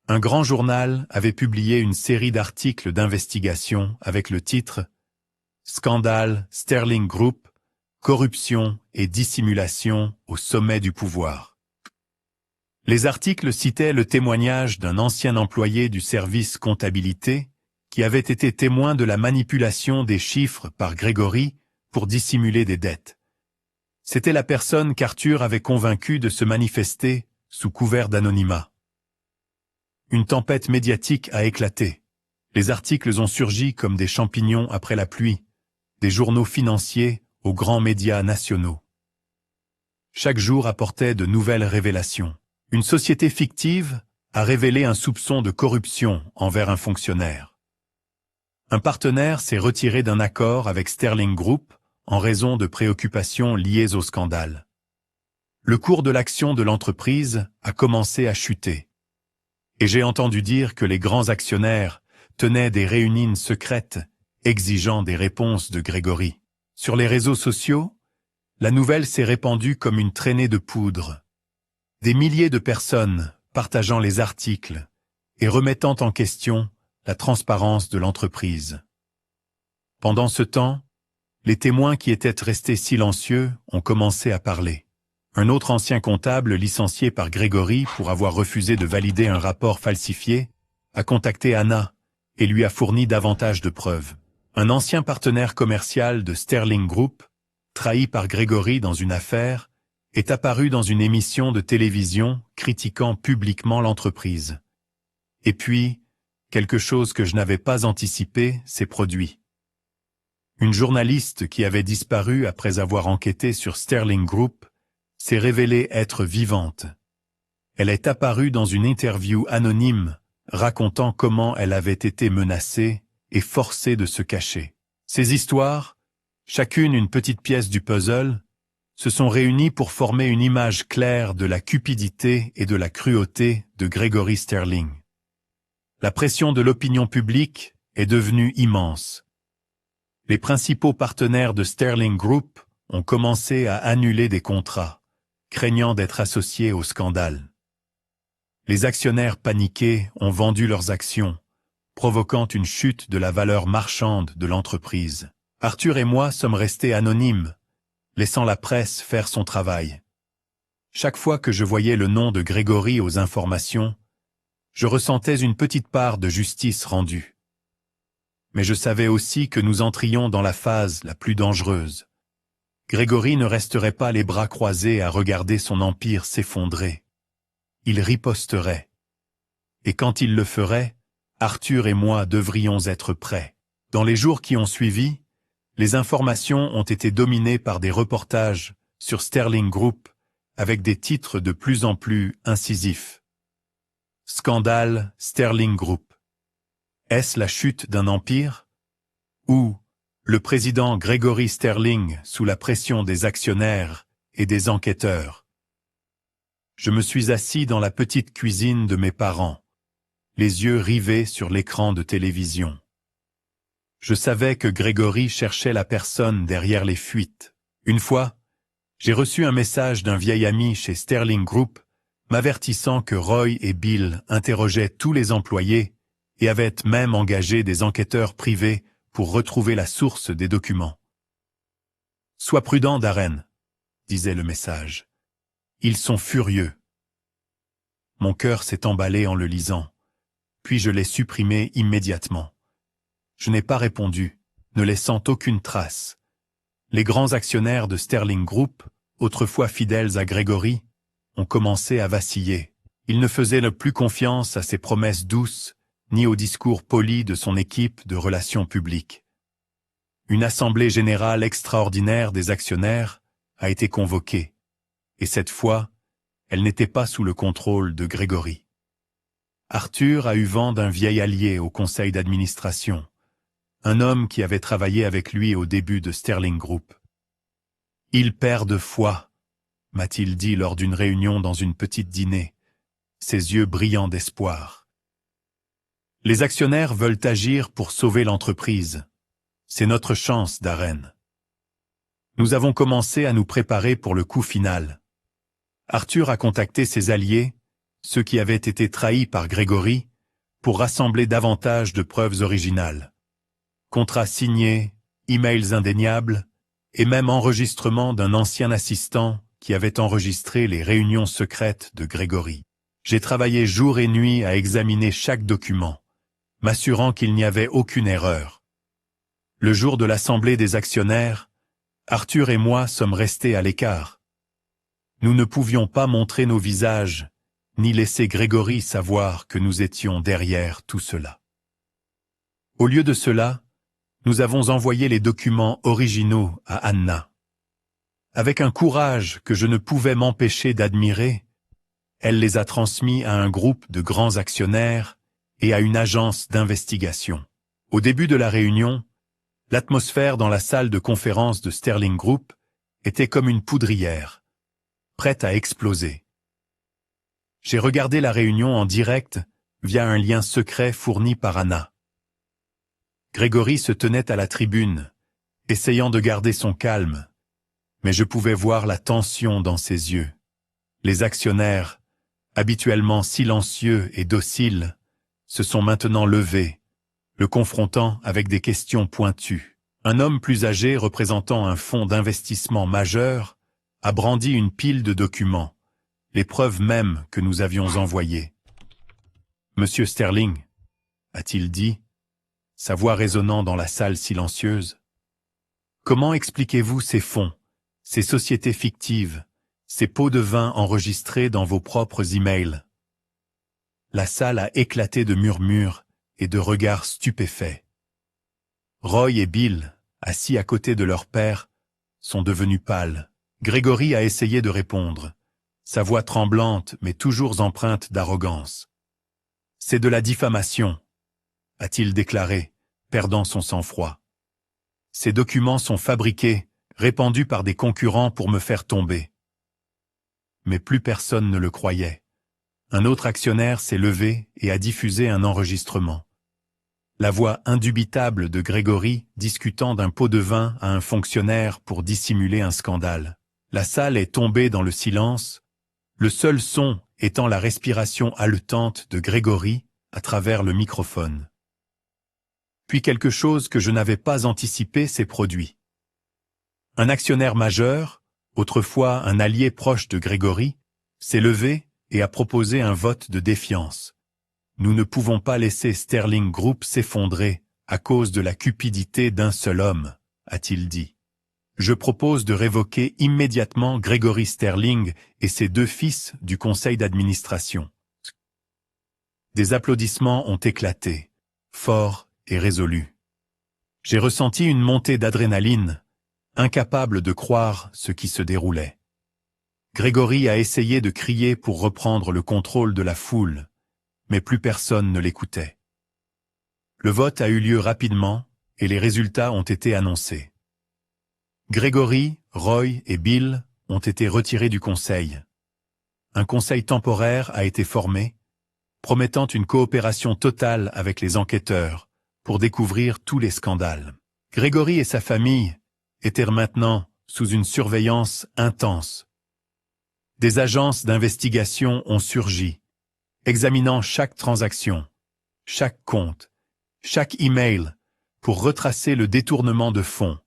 Un grand journal avait publié une série d'articles d'investigation avec le titre « Scandale Sterling Group, corruption et dissimulation au sommet du pouvoir ». Les articles citaient le témoignage d'un ancien employé du service comptabilité qui avait été témoin de la manipulation des chiffres par Grégory pour dissimuler des dettes. C'était la personne qu'Arthur avait convaincu de se manifester sous couvert d'anonymat. Une tempête médiatique a éclaté. Les articles ont surgi comme des champignons après la pluie, des journaux financiers aux grands médias nationaux. Chaque jour apportait de nouvelles révélations. Une société fictive a révélé un soupçon de corruption envers un fonctionnaire. Un partenaire s'est retiré d'un accord avec Sterling Group en raison de préoccupations liées au scandale. Le cours de l'action de l'entreprise a commencé à chuter. Et j'ai entendu dire que les grands actionnaires tenaient des réunions secrètes exigeant des réponses de Grégory. Sur les réseaux sociaux, la nouvelle s'est répandue comme une traînée de poudre. Des milliers de personnes partageant les articles et remettant en question la transparence de l'entreprise. Pendant ce temps, les témoins qui étaient restés silencieux ont commencé à parler. Un autre ancien comptable licencié par Grégory pour avoir refusé de valider un rapport falsifié a contacté Anna et lui a fourni davantage de preuves. Un ancien partenaire commercial de Sterling Group, trahi par Grégory dans une affaire, est apparu dans une émission de télévision critiquant publiquement l'entreprise. Et puis, quelque chose que je n'avais pas anticipé s'est produit. Une journaliste qui avait disparu après avoir enquêté sur Sterling Group s'est révélée être vivante. Elle est apparue dans une interview anonyme racontant comment elle avait été menacée et forcée de se cacher. Ces histoires, chacune une petite pièce du puzzle, se sont réunies pour former une image claire de la cupidité et de la cruauté de Grégory Sterling. La pression de l'opinion publique est devenue immense. Les principaux partenaires de Sterling Group ont commencé à annuler des contrats, craignant d'être associés au scandale. Les actionnaires paniqués ont vendu leurs actions, provoquant une chute de la valeur marchande de l'entreprise. Arthur et moi sommes restés anonymes, laissant la presse faire son travail. Chaque fois que je voyais le nom de Grégory aux informations, je ressentais une petite part de justice rendue. Mais je savais aussi que nous entrions dans la phase la plus dangereuse. Grégory ne resterait pas les bras croisés à regarder son empire s'effondrer. Il riposterait. Et quand il le ferait, Arthur et moi devrions être prêts. Dans les jours qui ont suivi, les informations ont été dominées par des reportages sur Sterling Group avec des titres de plus en plus incisifs. Scandale Sterling Group. Est-ce la chute d'un empire? Ou le président Grégory Sterling sous la pression des actionnaires et des enquêteurs? Je me suis assis dans la petite cuisine de mes parents, les yeux rivés sur l'écran de télévision. Je savais que Grégory cherchait la personne derrière les fuites. Une fois, j'ai reçu un message d'un vieil ami chez Sterling Group m'avertissant que Roy et Bill interrogeaient tous les employés et avaient même engagé des enquêteurs privés pour retrouver la source des documents. « Sois prudent, Darren », disait le message. « Ils sont furieux. » Mon cœur s'est emballé en le lisant, puis je l'ai supprimé immédiatement. Je n'ai pas répondu, ne laissant aucune trace. Les grands actionnaires de Sterling Group, autrefois fidèles à Grégory, ont commencé à vaciller. Ils ne faisaient plus confiance à ses promesses douces, ni aux discours polis de son équipe de relations publiques. Une assemblée générale extraordinaire des actionnaires a été convoquée, et cette fois, elle n'était pas sous le contrôle de Grégory. Arthur a eu vent d'un vieil allié au conseil d'administration, un homme qui avait travaillé avec lui au début de Sterling Group. « Il perd de foi », m'a-t-il dit lors d'une réunion dans une petite dîner, ses yeux brillants d'espoir. Les actionnaires veulent agir pour sauver l'entreprise. C'est notre chance, Darren. Nous avons commencé à nous préparer pour le coup final. Arthur a contacté ses alliés, ceux qui avaient été trahis par Grégory, pour rassembler davantage de preuves originales. Contrats signés, emails indéniables, et même enregistrement d'un ancien assistant qui avait enregistré les réunions secrètes de Grégory. J'ai travaillé jour et nuit à examiner chaque document, m'assurant qu'il n'y avait aucune erreur. Le jour de l'assemblée des actionnaires, Arthur et moi sommes restés à l'écart. Nous ne pouvions pas montrer nos visages, ni laisser Grégory savoir que nous étions derrière tout cela. Au lieu de cela, nous avons envoyé les documents originaux à Anna. Avec un courage que je ne pouvais m'empêcher d'admirer, elle les a transmis à un groupe de grands actionnaires et à une agence d'investigation. Au début de la réunion, l'atmosphère dans la salle de conférence de Sterling Group était comme une poudrière, prête à exploser. J'ai regardé la réunion en direct via un lien secret fourni par Anna. Grégory se tenait à la tribune, essayant de garder son calme, mais je pouvais voir la tension dans ses yeux. Les actionnaires, habituellement silencieux et dociles, se sont maintenant levés, le confrontant avec des questions pointues. Un homme plus âgé représentant un fonds d'investissement majeur a brandi une pile de documents, les preuves mêmes que nous avions envoyées. « Monsieur Sterling », a-t-il dit, sa voix résonnant dans la salle silencieuse. « Comment expliquez-vous ces fonds, ces sociétés fictives, ces pots de vin enregistrés dans vos propres emails ?» La salle a éclaté de murmures et de regards stupéfaits. Roy et Bill, assis à côté de leur père, sont devenus pâles. Gregory a essayé de répondre, sa voix tremblante mais toujours empreinte d'arrogance. « C'est de la diffamation », a-t-il déclaré, perdant son sang-froid. « Ces documents sont fabriqués, répandus par des concurrents pour me faire tomber. » Mais plus personne ne le croyait. Un autre actionnaire s'est levé et a diffusé un enregistrement. La voix indubitable de Gregory discutant d'un pot de vin à un fonctionnaire pour dissimuler un scandale. La salle est tombée dans le silence, le seul son étant la respiration haletante de Gregory à travers le microphone. Puis quelque chose que je n'avais pas anticipé s'est produit. Un actionnaire majeur, autrefois un allié proche de Gregory, s'est levé et a proposé un vote de défiance. Nous ne pouvons pas laisser Sterling Group s'effondrer à cause de la cupidité d'un seul homme, a-t-il dit. Je propose de révoquer immédiatement Gregory Sterling et ses 2 fils du conseil d'administration. Des applaudissements ont éclaté, forts et résolus. J'ai ressenti une montée d'adrénaline, incapable de croire ce qui se déroulait. Gregory a essayé de crier pour reprendre le contrôle de la foule, mais plus personne ne l'écoutait. Le vote a eu lieu rapidement et les résultats ont été annoncés. Gregory, Roy et Bill ont été retirés du conseil. Un conseil temporaire a été formé, promettant une coopération totale avec les enquêteurs pour découvrir tous les scandales. Gregory et sa famille étaient maintenant sous une surveillance intense. Des agences d'investigation ont surgi, examinant chaque transaction, chaque compte, chaque email, pour retracer le détournement de fonds,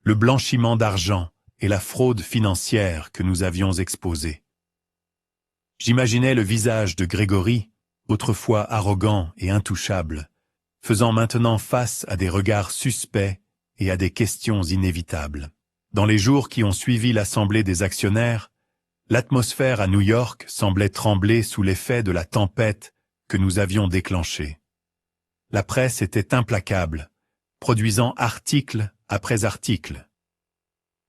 le blanchiment d'argent et la fraude financière que nous avions exposés. J'imaginais le visage de Gregory, autrefois arrogant et intouchable, faisant maintenant face à des regards suspects et à des questions inévitables. Dans les jours qui ont suivi l'assemblée des actionnaires, l'atmosphère à New York semblait trembler sous l'effet de la tempête que nous avions déclenchée. La presse était implacable, produisant article après article.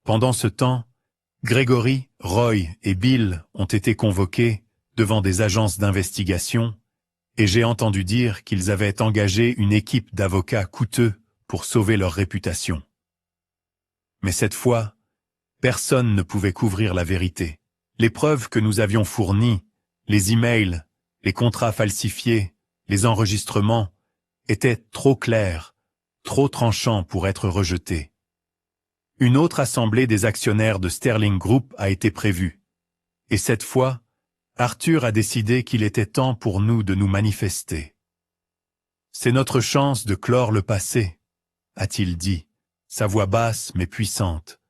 Pendant ce temps, Gregory, Roy et Bill ont été convoqués devant des agences d'investigation et j'ai entendu dire qu'ils avaient engagé une équipe d'avocats coûteux pour sauver leur réputation. Mais cette fois, personne ne pouvait couvrir la vérité. Les preuves que nous avions fournies, les emails, les contrats falsifiés, les enregistrements, étaient trop clairs, trop tranchants pour être rejetés. Une autre assemblée des actionnaires de Sterling Group a été prévue. Et cette fois, Arthur a décidé qu'il était temps pour nous de nous manifester. « C'est notre chance de clore le passé », a-t-il dit, sa voix basse mais puissante.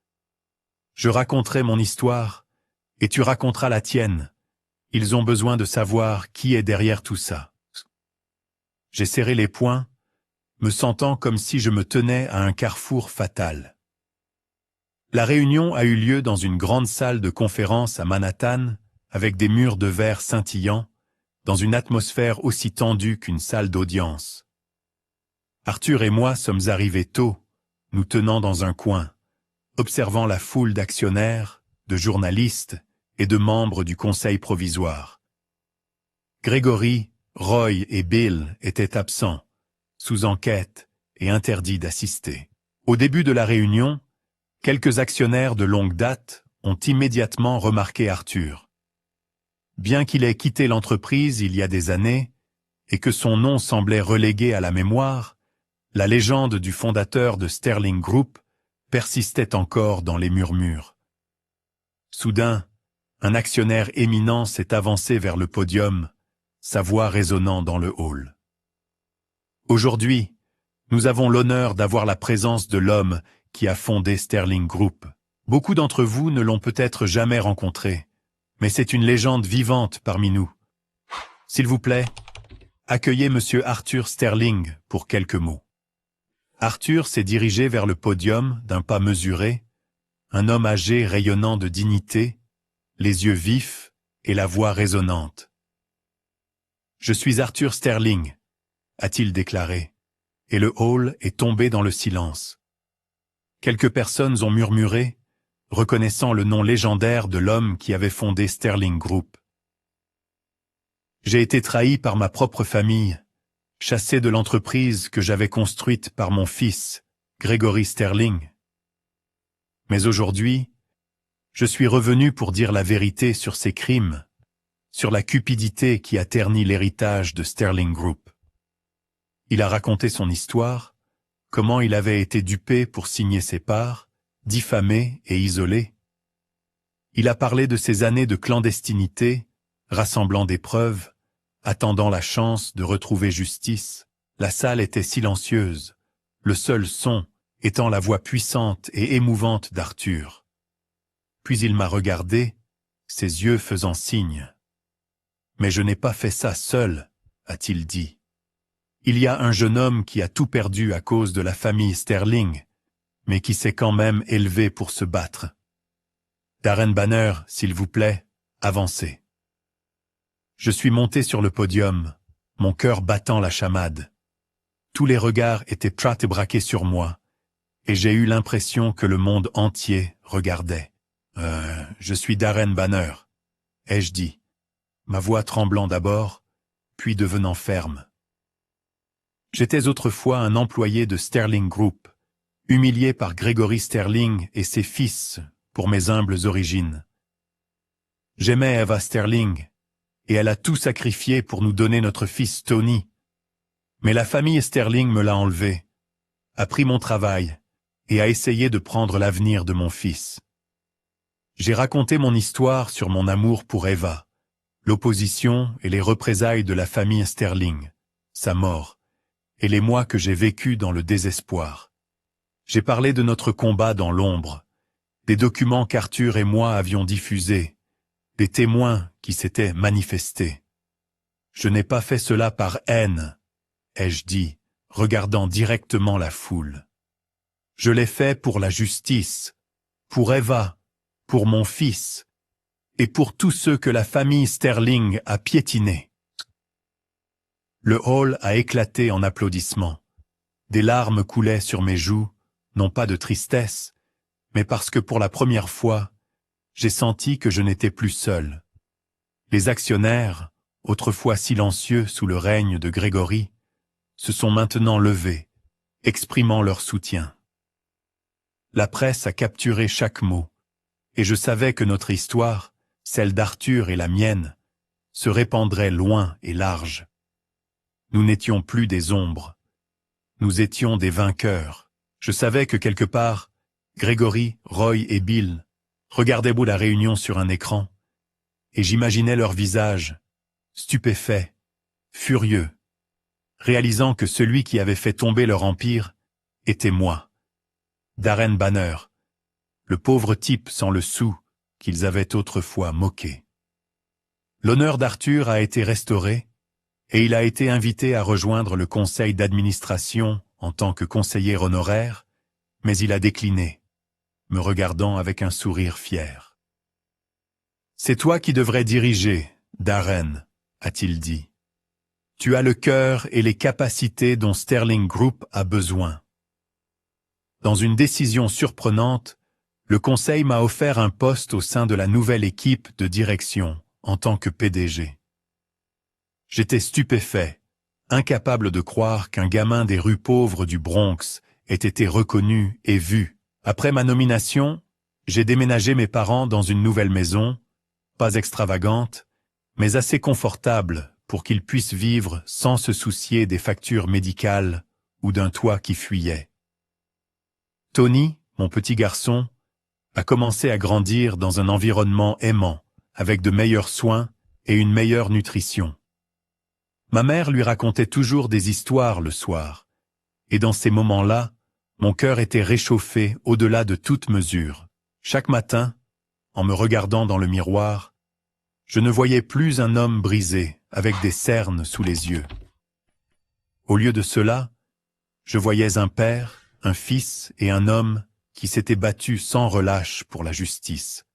« Je raconterai mon histoire, et tu raconteras la tienne. Ils ont besoin de savoir qui est derrière tout ça. » J'ai serré les poings, me sentant comme si je me tenais à un carrefour fatal. La réunion a eu lieu dans une grande salle de conférence à Manhattan, avec des murs de verre scintillants, dans une atmosphère aussi tendue qu'une salle d'audience. Arthur et moi sommes arrivés tôt, nous tenant dans un coin, observant la foule d'actionnaires, de journalistes et de membres du conseil provisoire. Gregory, Roy et Bill étaient absents, sous enquête et interdits d'assister. Au début de la réunion, quelques actionnaires de longue date ont immédiatement remarqué Arthur. Bien qu'il ait quitté l'entreprise il y a des années, et que son nom semblait relégué à la mémoire, la légende du fondateur de Sterling Group persistait encore dans les murmures. Soudain, un actionnaire éminent s'est avancé vers le podium, sa voix résonnant dans le hall. Aujourd'hui, nous avons l'honneur d'avoir la présence de l'homme qui a fondé Sterling Group. Beaucoup d'entre vous ne l'ont peut-être jamais rencontré, mais c'est une légende vivante parmi nous. S'il vous plaît, accueillez Monsieur Arthur Sterling pour quelques mots. Arthur s'est dirigé vers le podium d'un pas mesuré, un homme âgé rayonnant de dignité, les yeux vifs et la voix résonnante. « Je suis Arthur Sterling », a-t-il déclaré, et le hall est tombé dans le silence. Quelques personnes ont murmuré, reconnaissant le nom légendaire de l'homme qui avait fondé Sterling Group. J'ai été trahi par ma propre famille, chassé de l'entreprise que j'avais construite par mon fils, Gregory Sterling. Mais aujourd'hui, je suis revenu pour dire la vérité sur ces crimes, sur la cupidité qui a terni l'héritage de Sterling Group. Il a raconté son histoire, comment il avait été dupé pour signer ses parts, diffamé et isolé. Il a parlé de ses années de clandestinité, rassemblant des preuves, attendant la chance de retrouver justice. La salle était silencieuse, le seul son étant la voix puissante et émouvante d'Arthur. Puis il m'a regardé, ses yeux faisant signe. « Mais je n'ai pas fait ça seul », a-t-il dit. « Il y a un jeune homme qui a tout perdu à cause de la famille Sterling, mais qui s'est quand même élevé pour se battre. Darren Banner, s'il vous plaît, avancez. » Je suis monté sur le podium, mon cœur battant la chamade. Tous les regards étaient prêts et braqués sur moi, et j'ai eu l'impression que le monde entier regardait. « Je suis Darren Banner », ai-je dit, ma voix tremblant d'abord, puis devenant ferme. J'étais autrefois un employé de Sterling Group, humilié par Gregory Sterling et ses fils pour mes humbles origines. J'aimais Eva Sterling, et elle a tout sacrifié pour nous donner notre fils Tony. Mais la famille Sterling me l'a enlevé, a pris mon travail et a essayé de prendre l'avenir de mon fils. J'ai raconté mon histoire sur mon amour pour Eva, l'opposition et les représailles de la famille Sterling, sa mort, et les mois que j'ai vécus dans le désespoir. J'ai parlé de notre combat dans l'ombre, des documents qu'Arthur et moi avions diffusés, des témoins qui s'étaient manifestés. Je n'ai pas fait cela par haine, ai-je dit, regardant directement la foule. Je l'ai fait pour la justice, pour Eva, pour mon fils, et pour tous ceux que la famille Sterling a piétinés. Le hall a éclaté en applaudissements. Des larmes coulaient sur mes joues, non pas de tristesse, mais parce que pour la première fois, j'ai senti que je n'étais plus seul. Les actionnaires, autrefois silencieux sous le règne de Gregory, se sont maintenant levés, exprimant leur soutien. La presse a capturé chaque mot, et je savais que notre histoire, celle d'Arthur et la mienne, se répandrait loin et large. Nous n'étions plus des ombres. Nous étions des vainqueurs. Je savais que quelque part, Gregory, Roy et Bill regardaient la réunion sur un écran, et j'imaginais leurs visages, stupéfaits, furieux, réalisant que celui qui avait fait tomber leur empire était moi, Darren Banner, le pauvre type sans le sou qu'ils avaient autrefois moqué. L'honneur d'Arthur a été restauré, et il a été invité à rejoindre le conseil d'administration en tant que conseiller honoraire, mais il a décliné, me regardant avec un sourire fier. « C'est toi qui devrais diriger, Darren, » a-t-il dit. « Tu as le cœur et les capacités dont Sterling Group a besoin. » Dans une décision surprenante, le conseil m'a offert un poste au sein de la nouvelle équipe de direction en tant que PDG. J'étais stupéfait, incapable de croire qu'un gamin des rues pauvres du Bronx ait été reconnu et vu. Après ma nomination, j'ai déménagé mes parents dans une nouvelle maison, pas extravagante, mais assez confortable pour qu'ils puissent vivre sans se soucier des factures médicales ou d'un toit qui fuyait. Tony, mon petit garçon, a commencé à grandir dans un environnement aimant, avec de meilleurs soins et une meilleure nutrition. Ma mère lui racontait toujours des histoires le soir, et dans ces moments-là, mon cœur était réchauffé au-delà de toute mesure. Chaque matin, en me regardant dans le miroir, je ne voyais plus un homme brisé, avec des cernes sous les yeux. Au lieu de cela, je voyais un père, un fils et un homme qui s'étaient battus sans relâche pour la justice.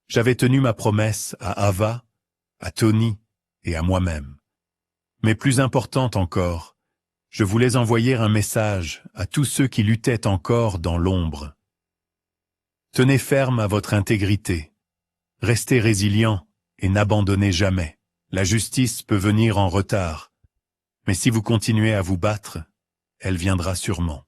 J'avais tenu ma promesse à Ava, à Tony et à moi-même. Mais plus importante encore, je voulais envoyer un message à tous ceux qui luttaient encore dans l'ombre. Tenez ferme à votre intégrité, restez résilient et n'abandonnez jamais. La justice peut venir en retard, mais si vous continuez à vous battre, elle viendra sûrement.